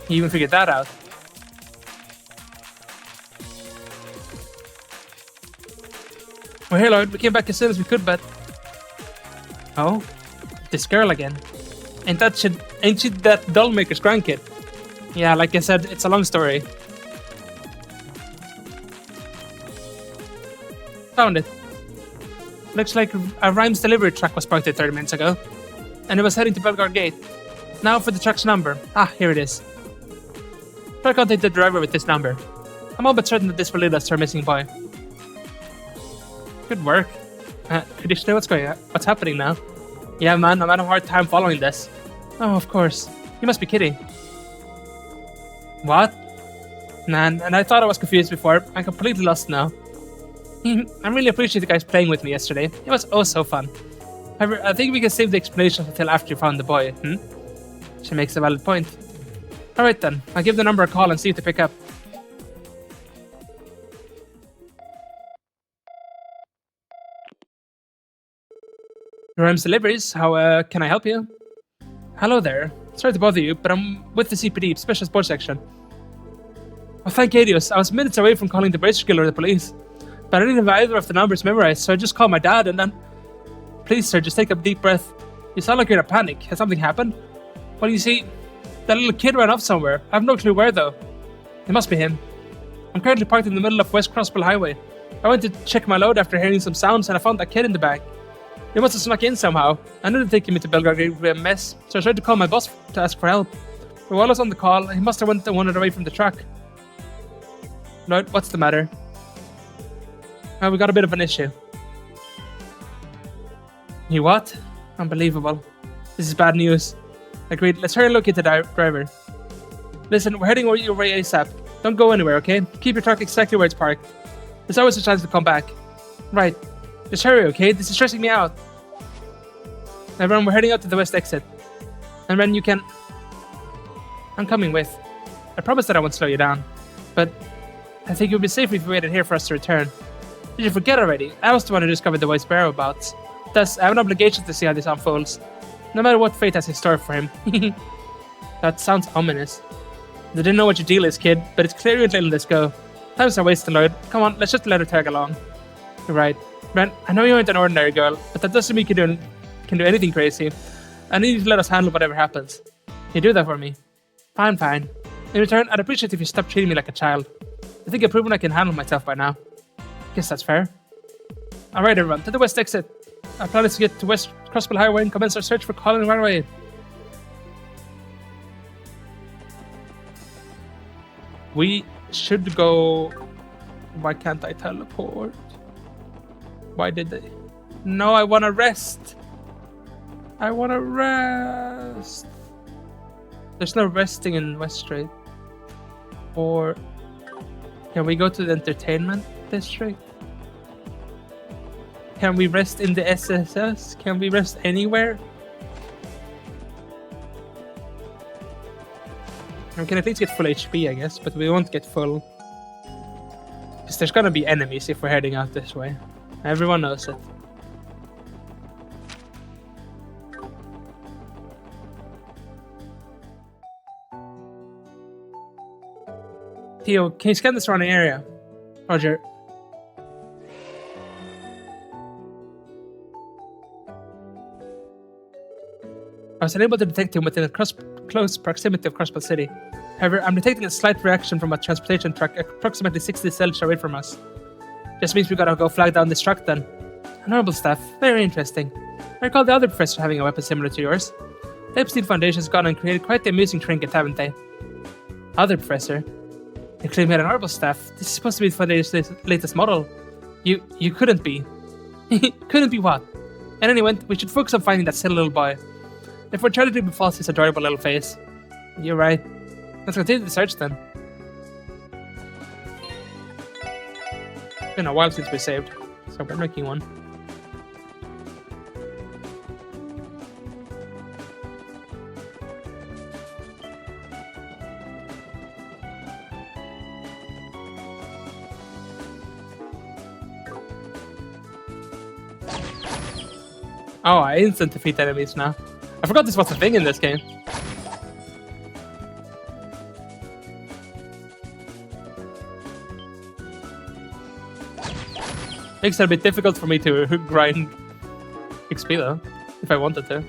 You even figured that out. Well, here, Lloyd, we came back as soon as we could, but... Oh? This girl again. Ain't she that doll maker's grandkid? Yeah, like I said, it's a long story. Found it. Looks like a Rhymes delivery truck was parked there 30 minutes ago. And it was heading to Belgard Gate. Now for the truck's number. Ah, here it is. Try to contact the driver with this number. I'm all but certain that this will lead us to our missing boy. Good work. Could you say what's happening now? Yeah, man, I'm having a hard time following this. Oh, of course. You must be kidding. What? Man, and I thought I was confused before. I'm completely lost now. I really appreciate you guys playing with me yesterday. It was oh so fun. However, I think we can save the explanations until after you found the boy, She makes a valid point. Alright then, I'll give the number a call and see if they pick up. Rhymes Deliveries, how can I help you? Hello there. Sorry to bother you, but I'm with the CPD, Special Sports Section. Oh, thank Adios. I was minutes away from calling the Bracer Guild or the police. But I didn't have either of the numbers memorized, so I just called my dad and then... Please, sir, just take a deep breath. You sound like you're in a panic. Has something happened? Well, you see, that little kid ran off somewhere. I have no clue where, though. It must be him. I'm currently parked in the middle of West Crossbill Highway. I went to check my load after hearing some sounds and I found that kid in the back. He must have snuck in somehow. I knew that taking me to Belgrade would be a mess, so I tried to call my boss to ask for help. But while I was on the call, he must have went and wandered away from the truck. Lloyd, what's the matter? We got a bit of an issue. You what? Unbelievable. This is bad news. Agreed, let's hurry and locate the driver. Listen, we're heading your way ASAP. Don't go anywhere, okay? Keep your truck exactly where it's parked. There's always a chance to come back. Right. Just hurry, okay? This is stressing me out. Everyone, we're heading out to the west exit. And Ren, you can... I'm coming with. I promise that I won't slow you down. But I think it would be safer if you waited here for us to return. Did you forget already? I was the one who discovered the boy's whereabouts. Thus, I have an obligation to see how this unfolds. No matter what fate has in store for him. That sounds ominous. They didn't know what your deal is, kid, but it's clear you're letting this go. Time's not wasting, Lloyd. Come on, let's just let her tag along. You're right. Ren, I know you aren't an ordinary girl, but that doesn't mean you can do anything crazy. I need you to let us handle whatever happens. Can you do that for me? Fine. In return, I'd appreciate if you stopped treating me like a child. I think I've proven I can handle myself by now. Guess that's fair. Alright everyone, to the west exit. Our plan is to get to West Crossbill Highway and commence our search for Colin Runaway. We should go... Why can't I teleport? Why did they... No, I wanna rest. There's no resting in West Strait. Or... Can we go to the entertainment district? Can we rest in the SSS? Can we rest anywhere? We can at least get full HP, I guess, but we won't get full. Because there's gonna be enemies if we're heading out this way. Everyone knows it. Theo, can you scan the surrounding area? Roger. I was unable to detect him within a close proximity of Crossbow City. However, I'm detecting a slight reaction from a transportation truck approximately 60 cells away from us. Just means we gotta go flag down this truck then. Honorable staff, very interesting. I recall the other professor having a weapon similar to yours. The Epstein Foundation has gone and created quite the amusing trinket, haven't they? Other professor? They claim he had an honorable staff. This is supposed to be the Foundation's latest model. You couldn't be. Couldn't be what? In any event, we should focus on finding that silly little boy. If we're trying to befalls his adorable little face. You're right. Let's continue the search then. It's been a while since we saved, so we're making one. Oh, I instant defeat enemies now. I forgot this was a thing in this game. Makes it a bit difficult for me to grind XP though, if I wanted to.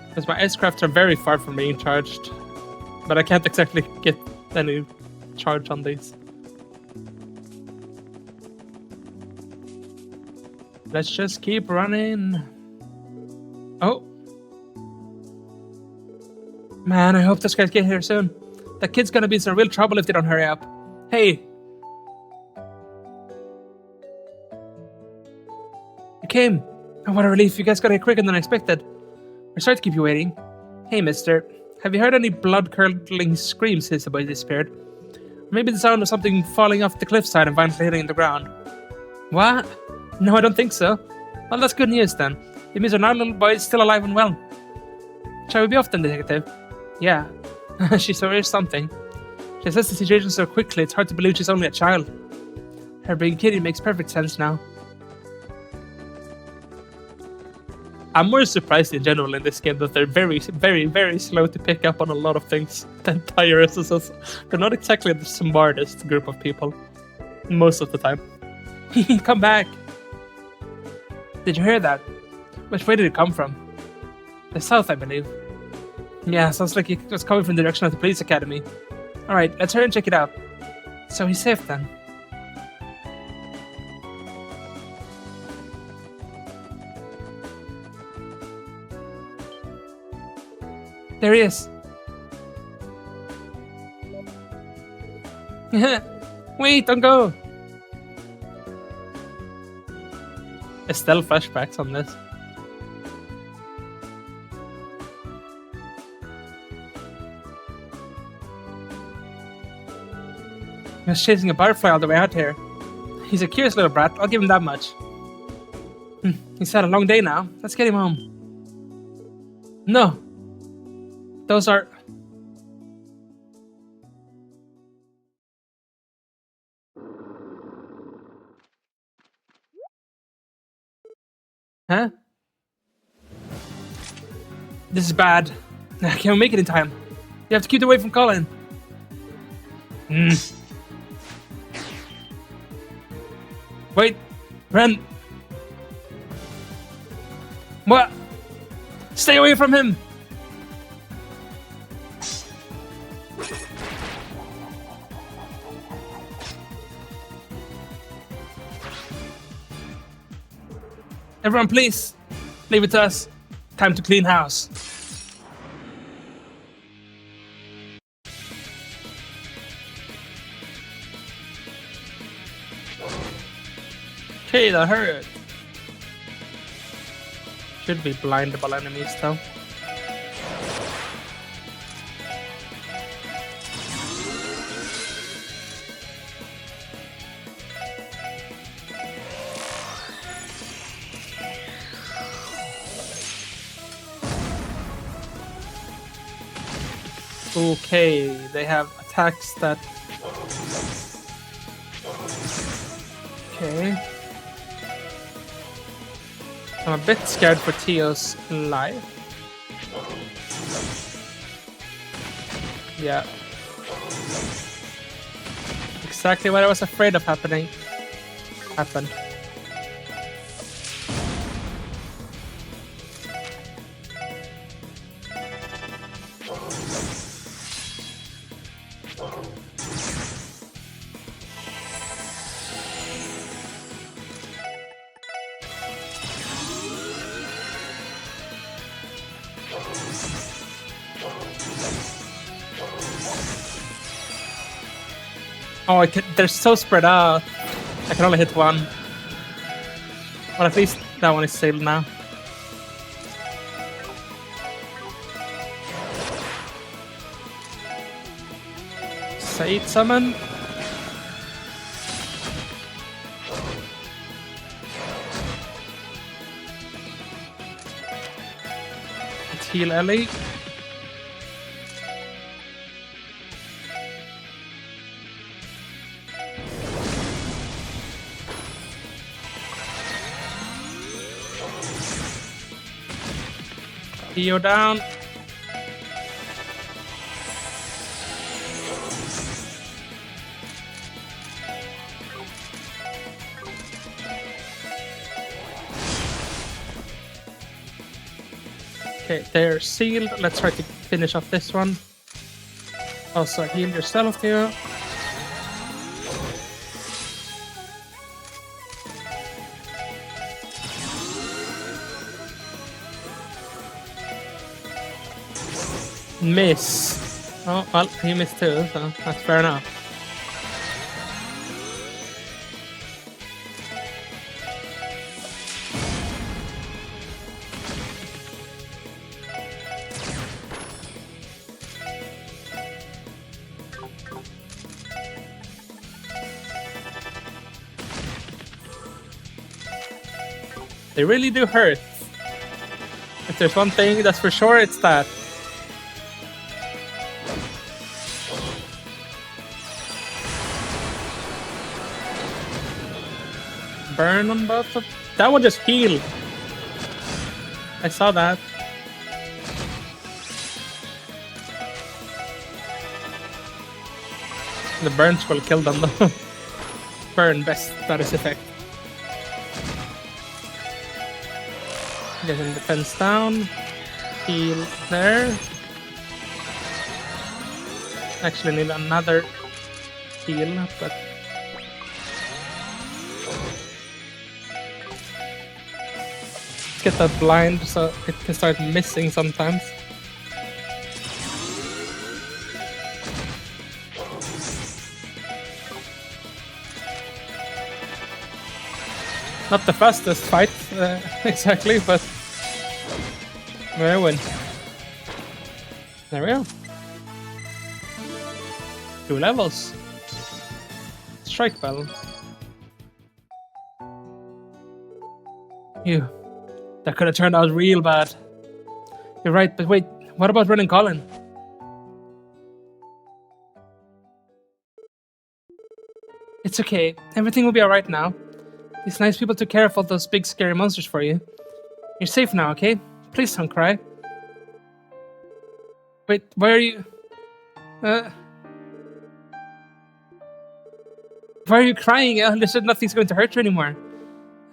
Because my S-crafts are very far from being charged. But I can't exactly get any charge on these. Let's just keep running. Oh. Man, I hope those guys get here soon. That kid's gonna be in some real trouble if they don't hurry up. Hey. You came. Oh, what a relief. You guys got here quicker than I expected. We're sorry to keep you waiting. Hey, mister. Have you heard any blood-curdling screams since the boy disappeared? Or maybe the sound of something falling off the cliffside and violently hitting the ground. What? No, I don't think so. Well, that's good news then. It means our little boy is still alive and well. Shall we be off then, detective? Yeah. She saw here's something. She assessed the situation so quickly, it's hard to believe she's only a child. Her being kitty makes perfect sense now. I'm more surprised in general in this game that they're very, very, very slow to pick up on a lot of things than Tire SSS. They're not exactly the smartest group of people. Most of the time. Come back! Did you hear that? Which way did it come from? The south, I believe. Yeah, sounds like it was coming from the direction of the police academy. Alright, let's hurry and check it out. So he's safe then. There he is. Wait, don't go. Estelle flashbacks on this. He was chasing a butterfly all the way out here. He's a curious little brat, I'll give him that much. He's had a long day now. Let's get him home. No. Those are... Huh? This is bad. I can't make it in time. You have to keep away from Colin. Wait, Ren. What? Stay away from him. Everyone, please, leave it to us. Time to clean house. Okay, that hurt. Should be blindable enemies, though. Okay, they have attacks that... Okay. I'm a bit scared for Teo's life. Yeah. Exactly what I was afraid of happened. Oh, they're so spread out. I can only hit one. But at least that one is saved now. Said summon. Let's heal Ellie. Theo down. Okay, they're sealed. Let's try to finish off this one. Also, heal yourself, Theo. Miss. Oh, well, he missed too, so that's fair enough. They really do hurt. If there's one thing that's for sure, it's that. Burn on both of... That one just healed. I saw that. The burns will kill them though. Burn best status effect. Getting defense down. Heal there. Actually need another heal, but... Get that blind so it can start missing sometimes. Not the fastest fight, exactly, but I win. There we go. 2 levels. Strike battle. Phew. That could have turned out real bad. You're right, but wait, what about Ren and Colin? It's okay, everything will be alright now. These nice people took care of all those big scary monsters for you. You're safe now, okay? Please don't cry. Wait, why are you... Why are you crying? I understood nothing's going to hurt you anymore.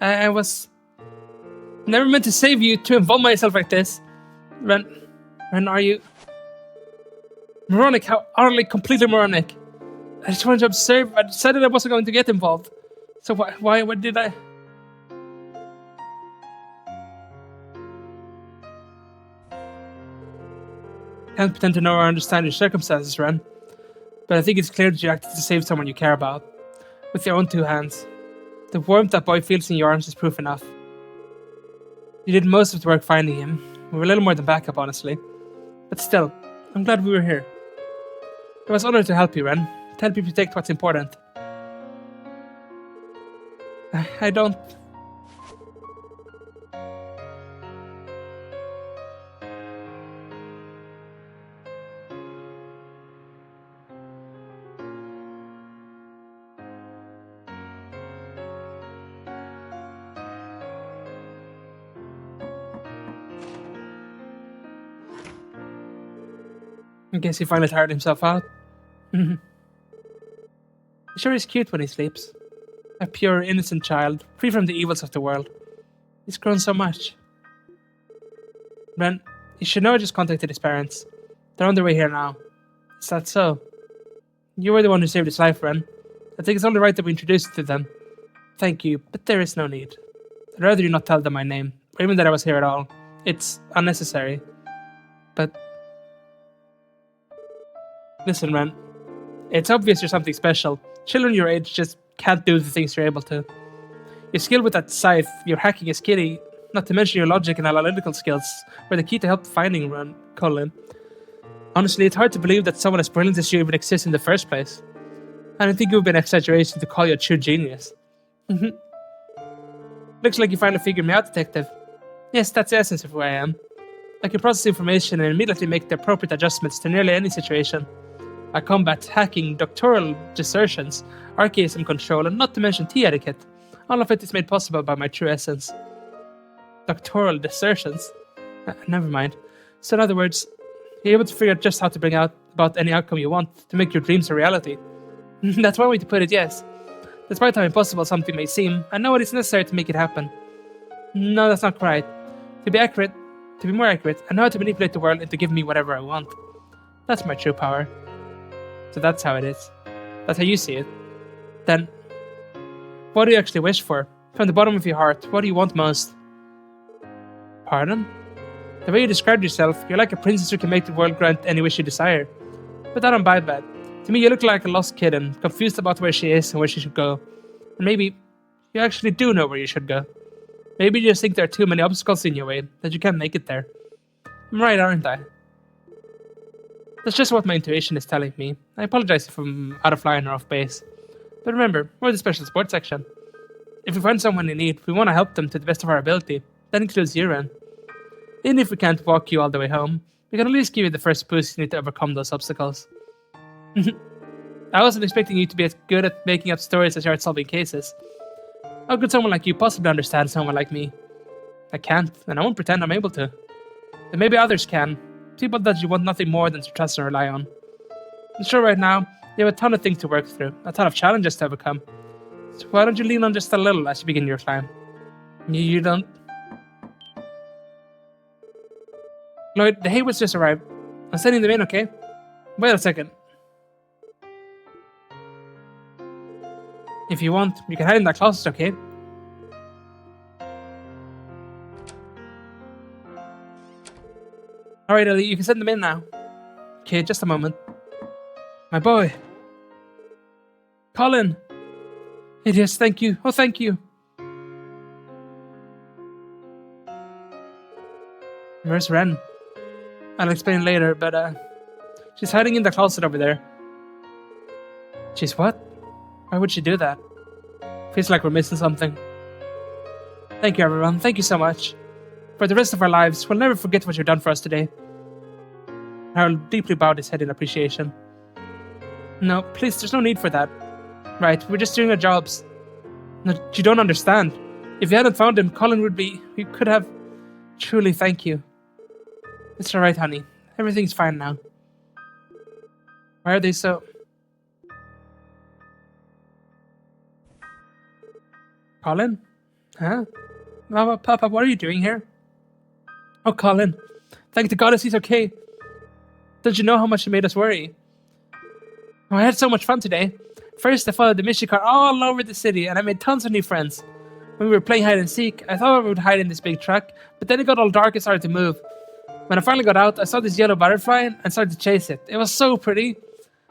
I was... never meant to save you, to involve myself like this. Ren, are you... Moronic, how utterly, completely moronic. I just wanted to observe. I decided I wasn't going to get involved. So why did I... Can't pretend to know or understand your circumstances, Ren. But I think it's clear that you acted to save someone you care about. With your own 2 hands. The warmth that boy feels in your arms is proof enough. You did most of the work finding him. We were a little more than backup, honestly. But still, I'm glad we were here. It was an honor to help you, Ren. To help you protect what's important. I don't... I guess he finally tired himself out. He sure is cute when he sleeps. A pure, innocent child, free from the evils of the world. He's grown so much. Ren, you should know I just contacted his parents. They're on their way here now. Is that so? You were the one who saved his life, Ren. I think it's only right that we introduce you to them. Thank you, but there is no need. I'd rather you not tell them my name, or even that I was here at all. It's unnecessary. But... Listen, Ren. It's obvious you're something special. Children your age just can't do the things you're able to. Your skill with that scythe, your hacking is kitty, not to mention your logic and analytical skills, were the key to help finding Ren, Colin. Honestly, it's hard to believe that someone as brilliant as you even exists in the first place. I don't think it would be an exaggeration to call you a true genius. Looks like you finally figured me out, Detective. Yes, that's the essence of who I am. I can process information and immediately make the appropriate adjustments to nearly any situation. I combat hacking, doctoral desertions, archaism control, and not to mention tea etiquette. All of it is made possible by my true essence. Doctoral desertions? Never mind. So in other words, you're able to figure out just how to bring out about any outcome you want to make your dreams a reality. That's one way to put it, yes. Despite how impossible something may seem, I know what is necessary to make it happen. No, that's not right. To be more accurate, I know how to manipulate the world into giving me whatever I want. That's my true power. So that's how it is. That's how you see it. Then, what do you actually wish for? From the bottom of your heart, what do you want most? Pardon? The way you described yourself, you're like a princess who can make the world grant any wish you desire. But I don't buy that. To me, you look like a lost kitten, confused about where she is and where she should go. And maybe you actually do know where you should go. Maybe you just think there are too many obstacles in your way, that you can't make it there. I'm right, aren't I? That's just what my intuition is telling me. I apologize if I'm out of line or off base. But remember, we're the special sports section. If we find someone in need, we want to help them to the best of our ability. That includes you, Ren. Even if we can't walk you all the way home, we can at least give you the first boost you need to overcome those obstacles. I wasn't expecting you to be as good at making up stories as you are at solving cases. How could someone like you possibly understand someone like me? I can't, and I won't pretend I'm able to. But maybe others can. People that you want nothing more than to trust and rely on. I'm sure right now, you have a ton of things to work through, a ton of challenges to overcome. So why don't you lean on just a little as you begin your climb? You don't... Lloyd, the Haywards just arrived. I'm sending them in, okay? Wait a second. If you want, you can hide in that closet, okay? Alright, Ellie, you can send them in now. Okay, just a moment. My boy. Colin! Yes, thank you. Oh, thank you. Where's Ren? I'll explain later, but she's hiding in the closet over there. She's what? Why would she do that? Feels like we're missing something. Thank you, everyone. Thank you so much. For the rest of our lives, we'll never forget what you've done for us today. Harold deeply bowed his head in appreciation. No, please, there's no need for that. Right, we're just doing our jobs. No, you don't understand. If you hadn't found him, Colin would be... We could have... Truly, thank you. It's alright, honey. Everything's fine now. Why are they so... Colin? Huh? Mama, Papa, what are you doing here? Oh, Colin. Thank the goddess he's okay. Don't you know how much it made us worry? Oh, I had so much fun today. First, I followed the mission car all over the city, and I made tons of new friends. When we were playing hide and seek, I thought we would hide in this big truck, but then it got all dark and started to move. When I finally got out, I saw this yellow butterfly and started to chase it. It was so pretty.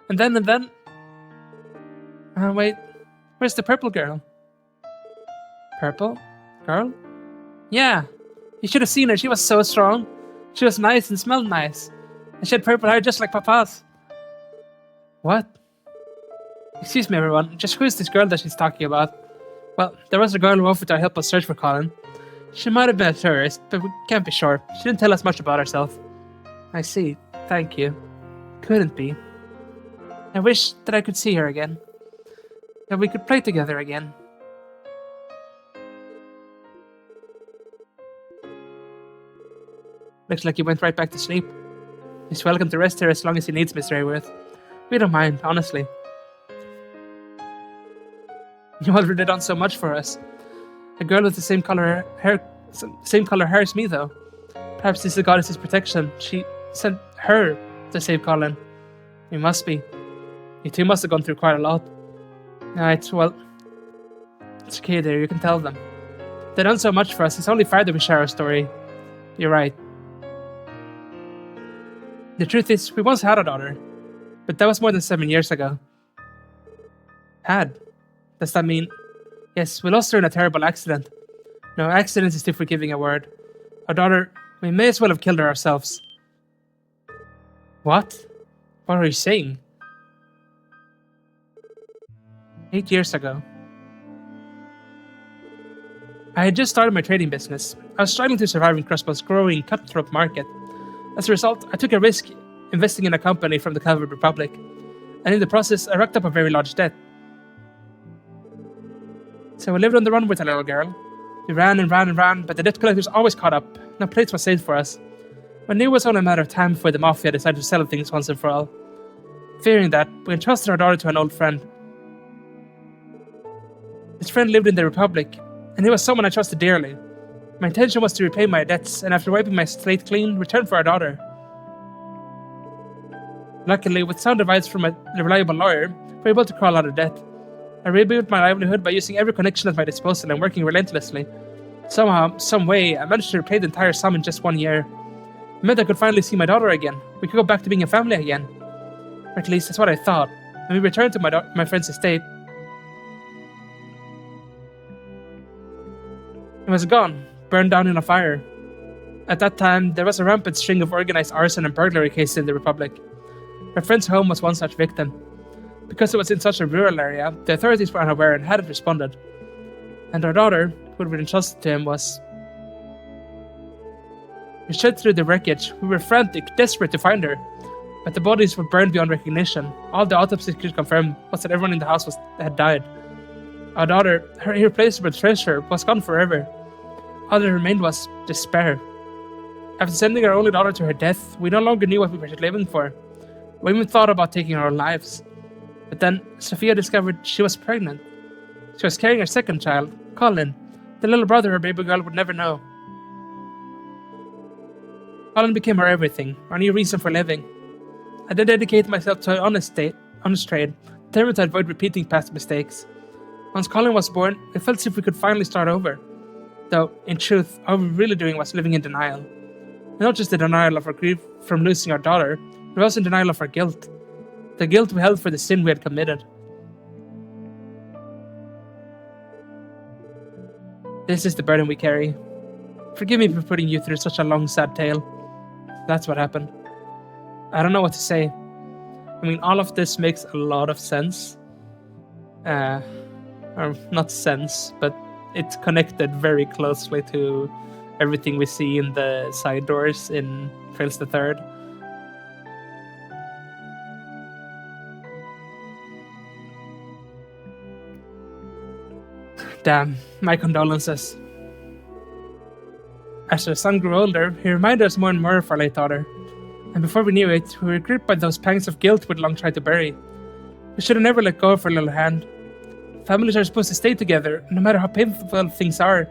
And then... wait. Where's the purple girl? Purple? Girl? Yeah. You should have seen her. She was so strong. She was nice and smelled nice. And she had purple hair just like Papa's. What? Excuse me, everyone. Just who is this girl that she's talking about? Well, there was a girl who offered to help us search for Colin. She might have been a tourist, but we can't be sure. She didn't tell us much about herself. I see. Thank you. Couldn't be. I wish that I could see her again. That we could play together again. Looks like you went right back to sleep. He's welcome to rest here as long as he needs, Mr. Hayworth. We don't mind, honestly. You already done so much for us. A girl with the same color hair as me, though. Perhaps this is the goddess's protection. She sent her to save Colin. You must be. You two must have gone through quite a lot. Right, well, it's okay there, you can tell them. They've done so much for us, it's only fair that we share our story. You're right. The truth is, we once had a daughter, but that was more than 7 years ago. Had? Does that mean... Yes, we lost her in a terrible accident. No, accident is too forgiving a word. Our daughter, we may as well have killed her ourselves. What? What are you saying? 8 years ago. I had just started my trading business. I was struggling to survive in Crossbow's growing cutthroat market. As a result, I took a risk investing in a company from the Cavalry Republic, and in the process, I racked up a very large debt. So we lived on the run with a little girl. We ran and ran and ran, but the debt collectors always caught up. No place was saved for us. We knew it was only a matter of time before the Mafia decided to settle things once and for all. Fearing that, we entrusted our daughter to an old friend. This friend lived in the Republic, and he was someone I trusted dearly. My intention was to repay my debts, and after wiping my slate clean, return for our daughter. Luckily, with sound advice from a reliable lawyer, we were able to crawl out of debt. I rebuilt my livelihood by using every connection at my disposal and working relentlessly. Somehow, some way, I managed to repay the entire sum in just 1 year. It meant I could finally see my daughter again. We could go back to being a family again. Or at least, that's what I thought. When we returned to my friend's estate, it was gone, burned down in a fire. At that time, there was a rampant string of organized arson and burglary cases in the Republic. Her friend's home was one such victim. Because it was in such a rural area, the authorities were unaware and hadn't responded. And our daughter, who had been entrusted to him, was... We shed through the wreckage. We were frantic, desperate to find her. But the bodies were burned beyond recognition. All the autopsy could confirm was that everyone in the house had died. Our daughter, her irreplaceable treasure, was gone forever. All that remained was despair. After sending our only daughter to her death, we no longer knew what we were living for. We even thought about taking our own lives. But then, Sophia discovered she was pregnant. She was carrying her second child, Colin, the little brother her baby girl would never know. Colin became her everything, our new reason for living. I then dedicated myself to an honest trade, determined to avoid repeating past mistakes. Once Colin was born, it felt as if we could finally start over. Though, in truth, all we were really doing was living in denial. And not just the denial of our grief from losing our daughter, but also in denial of our guilt. The guilt we held for the sin we had committed. This is the burden we carry. Forgive me for putting you through such a long, sad tale. That's what happened. I don't know what to say. I mean, all of this makes a lot of sense. Or not sense, but it's connected very closely to everything we see in the side doors in Trails the Third. Damn, my condolences. As our son grew older, he reminded us more and more of our late daughter. And before we knew it, we were gripped by those pangs of guilt we'd long tried to bury. We should have never let go of her little hand. Families are supposed to stay together, no matter how painful things are.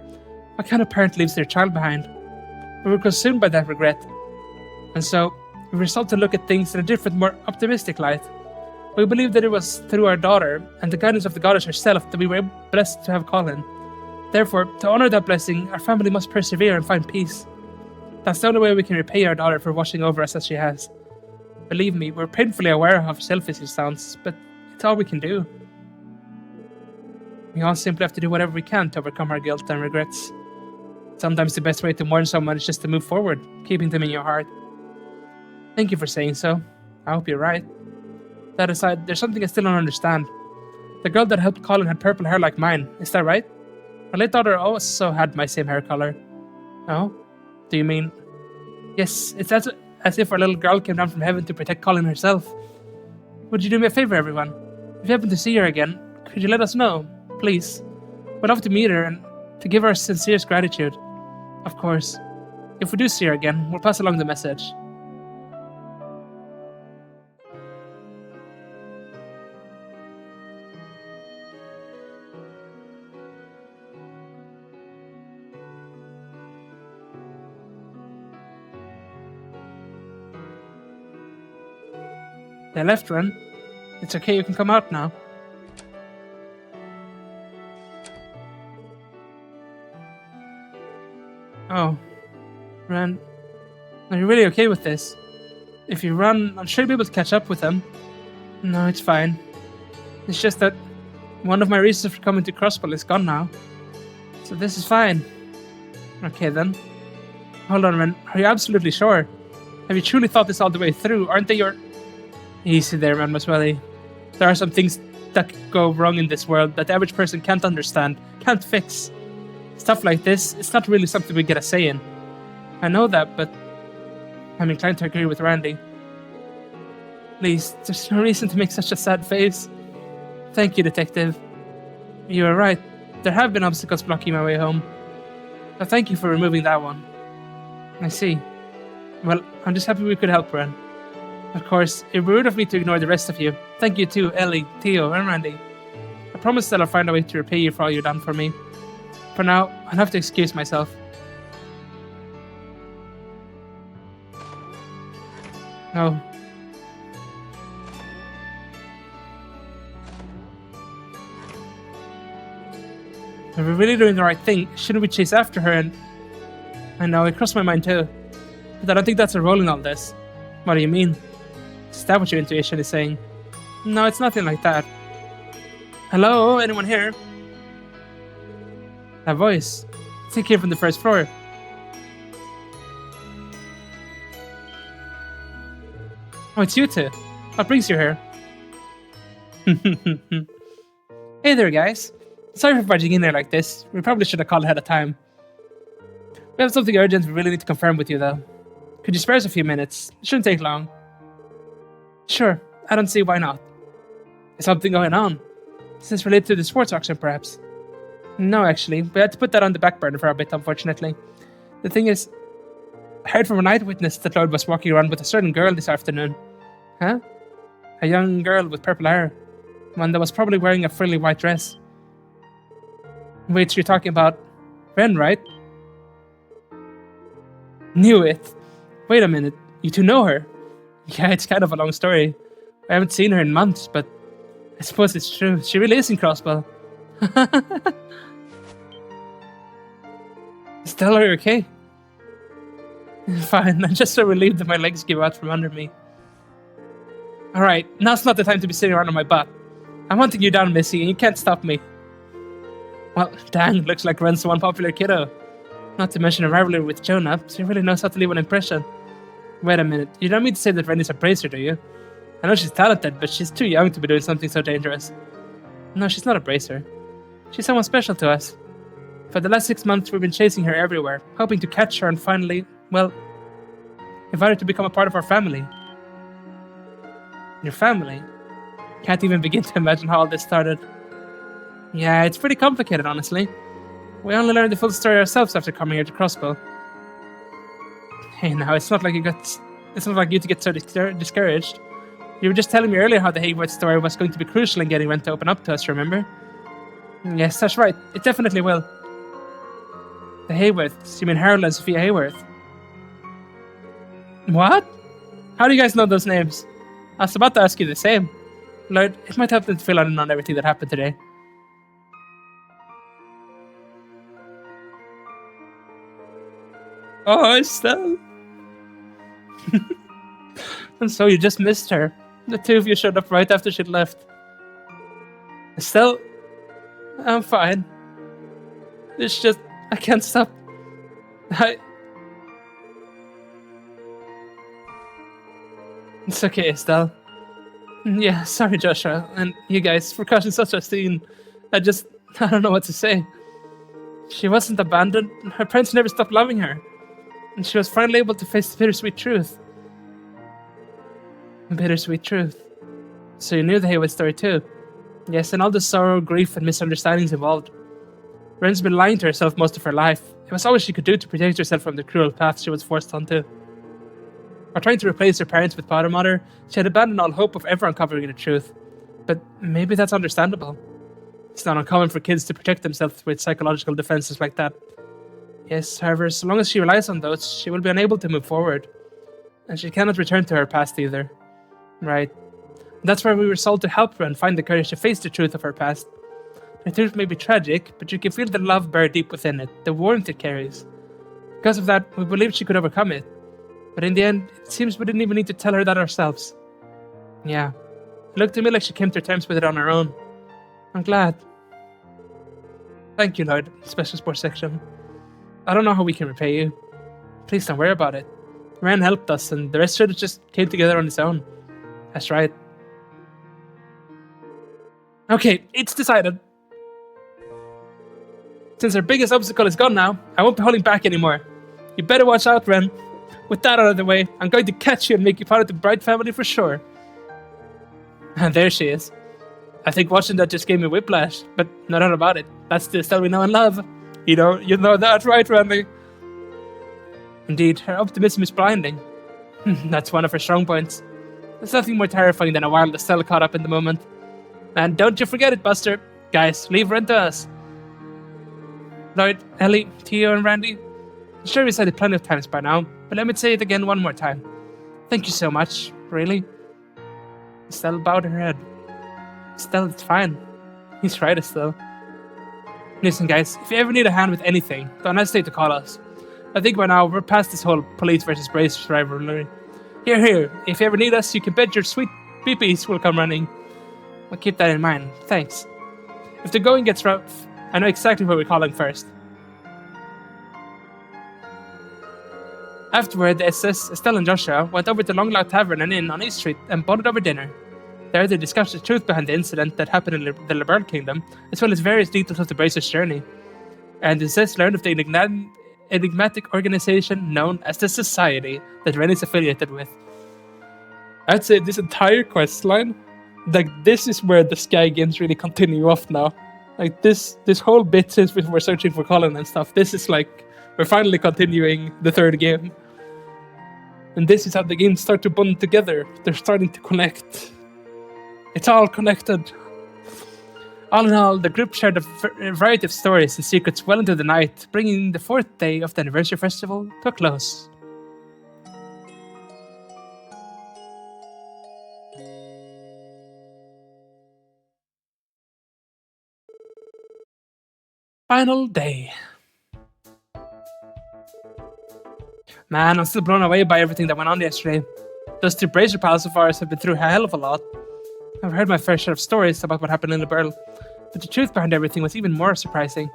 What kind of parent leaves their child behind? We were consumed by that regret. And so, we resolved to look at things in a different, more optimistic light. We believed that it was through our daughter and the guidance of the goddess herself that we were blessed to have Colin. Therefore, to honor that blessing, our family must persevere and find peace. That's the only way we can repay our daughter for watching over us as she has. Believe me, we're painfully aware of how selfish it sounds, but it's all we can do. We all simply have to do whatever we can to overcome our guilt and regrets. Sometimes the best way to mourn someone is just to move forward, keeping them in your heart. Thank you for saying so. I hope you're right. That aside, there's something I still don't understand. The girl that helped Colin had purple hair like mine, is that right? My late daughter also had my same hair color. Oh? Do you mean... Yes, it's as if our little girl came down from heaven to protect Colin herself. Would you do me a favor, everyone? If you happen to see her again, could you let us know? Please. We'd love to meet her and to give her our sincerest gratitude. Of course. If we do see her again, we'll pass along the message. They left, Ren. It's okay, you can come out now. Oh, Ren, are you really okay with this? If you run, I'm sure you'll be able to catch up with them. No, it's fine. It's just that one of my reasons for coming to Crossbell is gone now. So this is fine. Okay then. Hold on, Ren. Are you absolutely sure? Have you truly thought this all the way through? Aren't they your... Easy there, Mademoiselle. There are some things that go wrong in this world that the average person can't understand, can't fix. Stuff like this, it's not really something we get a say in. I know that, but I'm inclined to agree with Randy. Please, there's no reason to make such a sad face. Thank you, Detective. You are right. There have been obstacles blocking my way home. But thank you for removing that one. I see. Well, I'm just happy we could help, Ren. Of course, it would be rude of me to ignore the rest of you. Thank you too, Ellie, Theo, and Randy. I promise that I'll find a way to repay you for all you've done for me. For now, I'll have to excuse myself. Oh. If we're really doing the right thing, shouldn't we chase after her and... I know, it crossed my mind too. But I don't think that's a role in all this. What do you mean? Is that what your intuition is saying? No, it's nothing like that. Hello? Anyone here? That voice. I think it came from the first floor. Oh, it's you two. What brings you here? Hey there, guys. Sorry for barging in there like this. We probably should have called ahead of time. We have something urgent we really need to confirm with you, though. Could you spare us a few minutes? It shouldn't take long. Sure, I don't see why not. Is something going on? Is this related to the sports auction, perhaps? No, actually. We had to put that on the back burner for a bit, unfortunately. The thing is, I heard from an eyewitness that Lloyd was walking around with a certain girl this afternoon. Huh? A young girl with purple hair. One that was probably wearing a frilly white dress. Wait, you're talking about Ren, right? Knew it. Wait a minute, you two know her? Yeah, it's kind of a long story. I haven't seen her in months, but I suppose it's true. She really is in Crossbell. Still, are you okay? Fine, I'm just so relieved that my legs give out from under me. Alright, now's not the time to be sitting around on my butt. I'm hunting you down, Missy, and you can't stop me. Well, dang, looks like Ren's the one popular kiddo. Not to mention a rivalry with Jonah, so he really knows how to leave an impression. Wait a minute, you don't mean to say that Ren is a bracer, do you? I know she's talented, but she's too young to be doing something so dangerous. No, she's not a bracer. She's someone special to us. For the last 6 months, we've been chasing her everywhere, hoping to catch her and finally, well, invite her to become a part of our family. Your family? Can't even begin to imagine how all this started. Yeah, it's pretty complicated, honestly. We only learned the full story ourselves after coming here to Crossbell. Hey, now, it's not like you to get so discouraged. You were just telling me earlier how the Hayworth story was going to be crucial in getting Ren to open up to us, remember? Yes, that's right. It definitely will. The Hayworths? You mean Harold and Sophia Hayworth? What? How do you guys know those names? I was about to ask you the same. Lord, it might help them to fill in on everything that happened today. Oh, Estelle. And so you just missed her. The two of you showed up right after she'd left. Estelle, I'm fine. It's just, I can't stop. It's okay, Estelle. Yeah, sorry, Joshua, and you guys, for causing such a scene. I don't know what to say. She wasn't abandoned. Her parents never stopped loving her. And she was finally able to face the bittersweet truth. Bittersweet truth. So you knew the Haywood story too. Yes, and all the sorrow, grief, and misunderstandings involved. Ren's been lying to herself most of her life. It was all she could do to protect herself from the cruel path she was forced onto. By trying to replace her parents with Potter Mother, she had abandoned all hope of ever uncovering the truth. But maybe that's understandable. It's not uncommon for kids to protect themselves with psychological defenses like that. Yes, however, so long as she relies on those, she will be unable to move forward. And she cannot return to her past either. Right. That's why we were sold to help her and find the courage to face the truth of her past. Her truth may be tragic, but you can feel the love buried deep within it, the warmth it carries. Because of that, we believed she could overcome it. But in the end, it seems we didn't even need to tell her that ourselves. Yeah, it looked to me like she came to terms with it on her own. I'm glad. Thank you, Lloyd, Special Sports Section. I don't know how we can repay you. Please don't worry about it. Ren helped us, and the rest should have just came together on its own. That's right. Okay, it's decided. Since our biggest obstacle is gone now, I won't be holding back anymore. You better watch out, Ren. With that out of the way, I'm going to catch you and make you part of the Bright family for sure. And there she is. I think watching that just gave me whiplash, but no doubt about it. That's the Estelle we know and love. You know that, right, Randy? Indeed, her optimism is blinding. That's one of her strong points. There's nothing more terrifying than a wild Estelle caught up in the moment. And don't you forget it, Buster. Guys, leave Ren to us. Lloyd, Ellie, Theo, and Randy. I'm sure we said it plenty of times by now, but let me say it again one more time. Thank you so much, really. Estelle bowed her head. Estelle, it's fine. He's right, Estelle. Listen, guys, if you ever need a hand with anything, don't hesitate to call us. I think by now we're past this whole police versus brace rivalry. Here, if you ever need us, you can bet your sweet peepees will come running. I'll keep that in mind, thanks. If the going gets rough, I know exactly where we're calling first. Afterward, the SS, Estelle and Joshua went over to Long Loud Tavern and Inn on East Street and bonded over dinner. There they discussed the truth behind the incident that happened in the Liberal Kingdom, as well as various details of the Bracer's journey. And the SS learned of the enigmatic organization known as the Society that Ren is affiliated with. I'd say this entire quest line, like this is where the Sky Games really continue off now. Like this whole bit since we were searching for Colin and stuff, this is like we're finally continuing the third game. And this is how the games start to bond together. They're starting to connect. It's all connected. All in all, the group shared a variety of stories and secrets well into the night, bringing the fourth day of the anniversary festival to a close. Final day. Man, I'm still blown away by everything that went on yesterday. Those two Bracer pals of ours have been through a hell of a lot. I've heard my fair share of stories about what happened in the Burl, but the truth behind everything was even more surprising.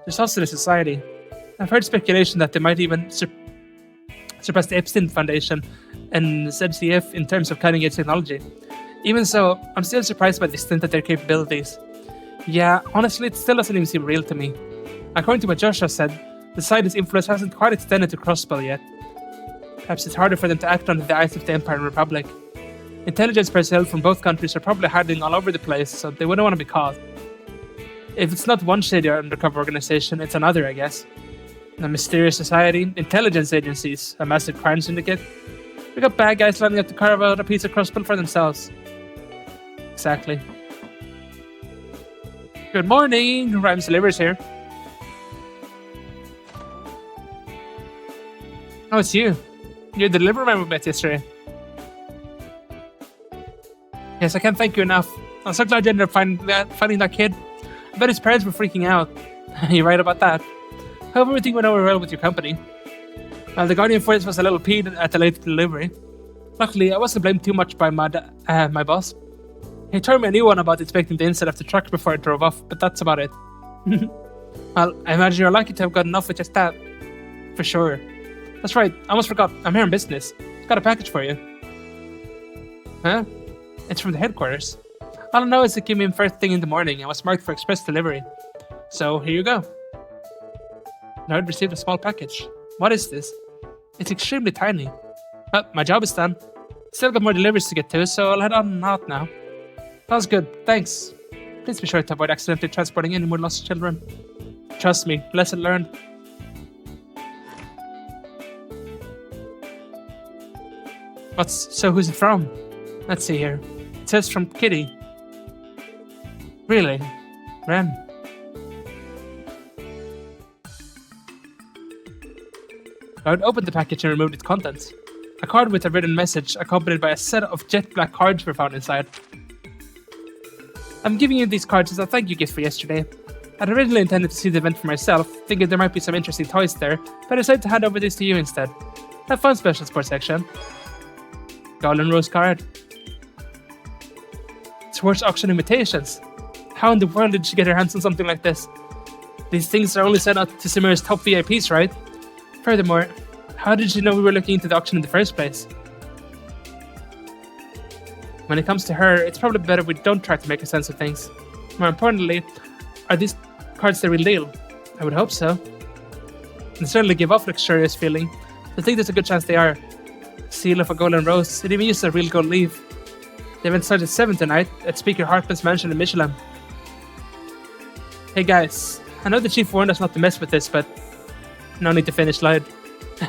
There's also the Society. I've heard speculation that they might even surpass the Epstein Foundation and ZCF in terms of cutting-edge technology. Even so, I'm still surprised by the extent of their capabilities. Yeah, honestly, it still doesn't even seem real to me. According to what Joshua said, the Society's influence hasn't quite extended to Crossspell yet. Perhaps it's harder for them to act under the eyes of the Empire and Republic. Intelligence personnel from both countries are probably hiding all over the place, so they wouldn't want to be caught. If it's not one shady undercover organization, it's another, I guess. A mysterious society, intelligence agencies, a massive crime syndicate. We got bad guys lining up to carve out a piece of Crossspell for themselves. Exactly. Good morning, Rhymes Delivers here. Oh, it's you. You're the delivery man we met yesterday. Yes, I can't thank you enough. I'm so glad you ended up finding that kid. I bet his parents were freaking out. You're right about that. Hope everything went over well with your company. Well, the Guardian Force was a little peed at the late delivery. Luckily, I wasn't blamed too much by my boss. He told me a new one about inspecting the inside of the truck before it drove off, but that's about it. Well, I imagine you're lucky to have gotten off with just that. For sure. That's right, I almost forgot. I'm here in business. Got a package for you. Huh? It's from the headquarters. All I know is it came in first thing in the morning and was marked for express delivery. So, here you go. Now I'd received a small package. What is this? It's extremely tiny. Well, my job is done. Still got more deliveries to get to, so I'll head on and out now. Sounds good, thanks. Please be sure to avoid accidentally transporting any more lost children. Trust me, lesson learned. So who's it from? Let's see here. It says from Kitty. Really? Ren. I would open the package and remove its contents. A card with a written message accompanied by a set of jet black cards were found inside. I'm giving you these cards as a thank you gift for yesterday. I'd originally intended to see the event for myself, thinking there might be some interesting toys there, but I decided to hand over these to you instead. Have fun, Special Sports section. Golden Rose card. Towards auction invitations. How in the world did she get her hands on something like this? These things are only sent out to Simira's top VIPs, right? Furthermore, how did she know we were looking into the auction in the first place? When it comes to her, it's probably better we don't try to make a sense of things. More importantly, are these cards the real deal? I would hope so. They certainly give off a luxurious feeling. I think there's a good chance they are. Seal of a golden rose, it even uses a real gold leaf. The event starts at 7 tonight at Speaker Hartman's mansion in Michelin. Hey guys, I know the chief warned us not to mess with this, but no need to finish line.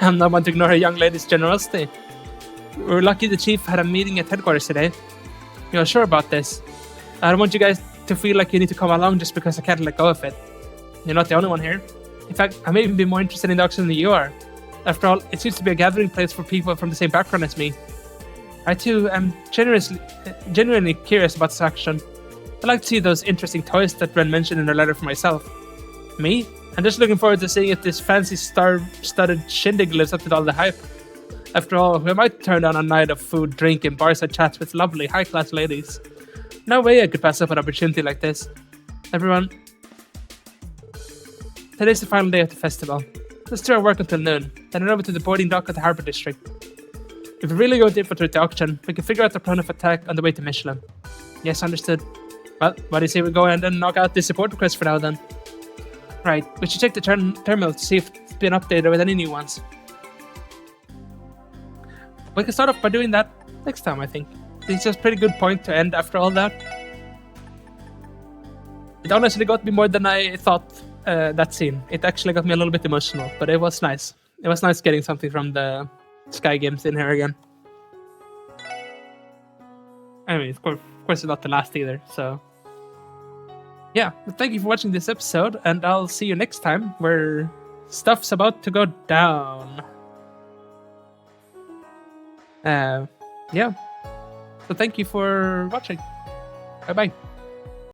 I'm not one to ignore a young lady's generosity. We're lucky the chief had a meeting at headquarters today. You're sure about this? I don't want you guys to feel like you need to come along just because I can't let go of it. You're not the only one here. In fact, I may even be more interested in the auction than you are. After all, it seems to be a gathering place for people from the same background as me. I too am genuinely curious about this auction. I'd like to see those interesting toys that Ren mentioned in her letter for myself. Me? I'm just looking forward to seeing if this fancy star-studded shindig lives up to all the hype. After all, we might turn down a night of food, drink, and bars and chats with lovely, high-class ladies. No way I could pass up an opportunity like this. Everyone, today's the final day of the festival. Let's do our work until noon, then head over to the boarding dock at the Harbour District. If we really go to infiltrate the auction, we can figure out the plan of attack on the way to Michelin. Yes, understood. Well, what do you say we go and then knock out this support request for now then? Right, we should check the terminal to see if it's been updated with any new ones. We can start off by doing that next time, I think. It's just a pretty good point to end after all that. It honestly got me more than I thought, that scene. It actually got me a little bit emotional, but it was nice. It was nice getting something from the Sky Games in here again. Anyway, of course it's not the last either, so... Yeah, but thank you for watching this episode, and I'll see you next time, where stuff's about to go down. Yeah. So thank you for watching. Bye-bye.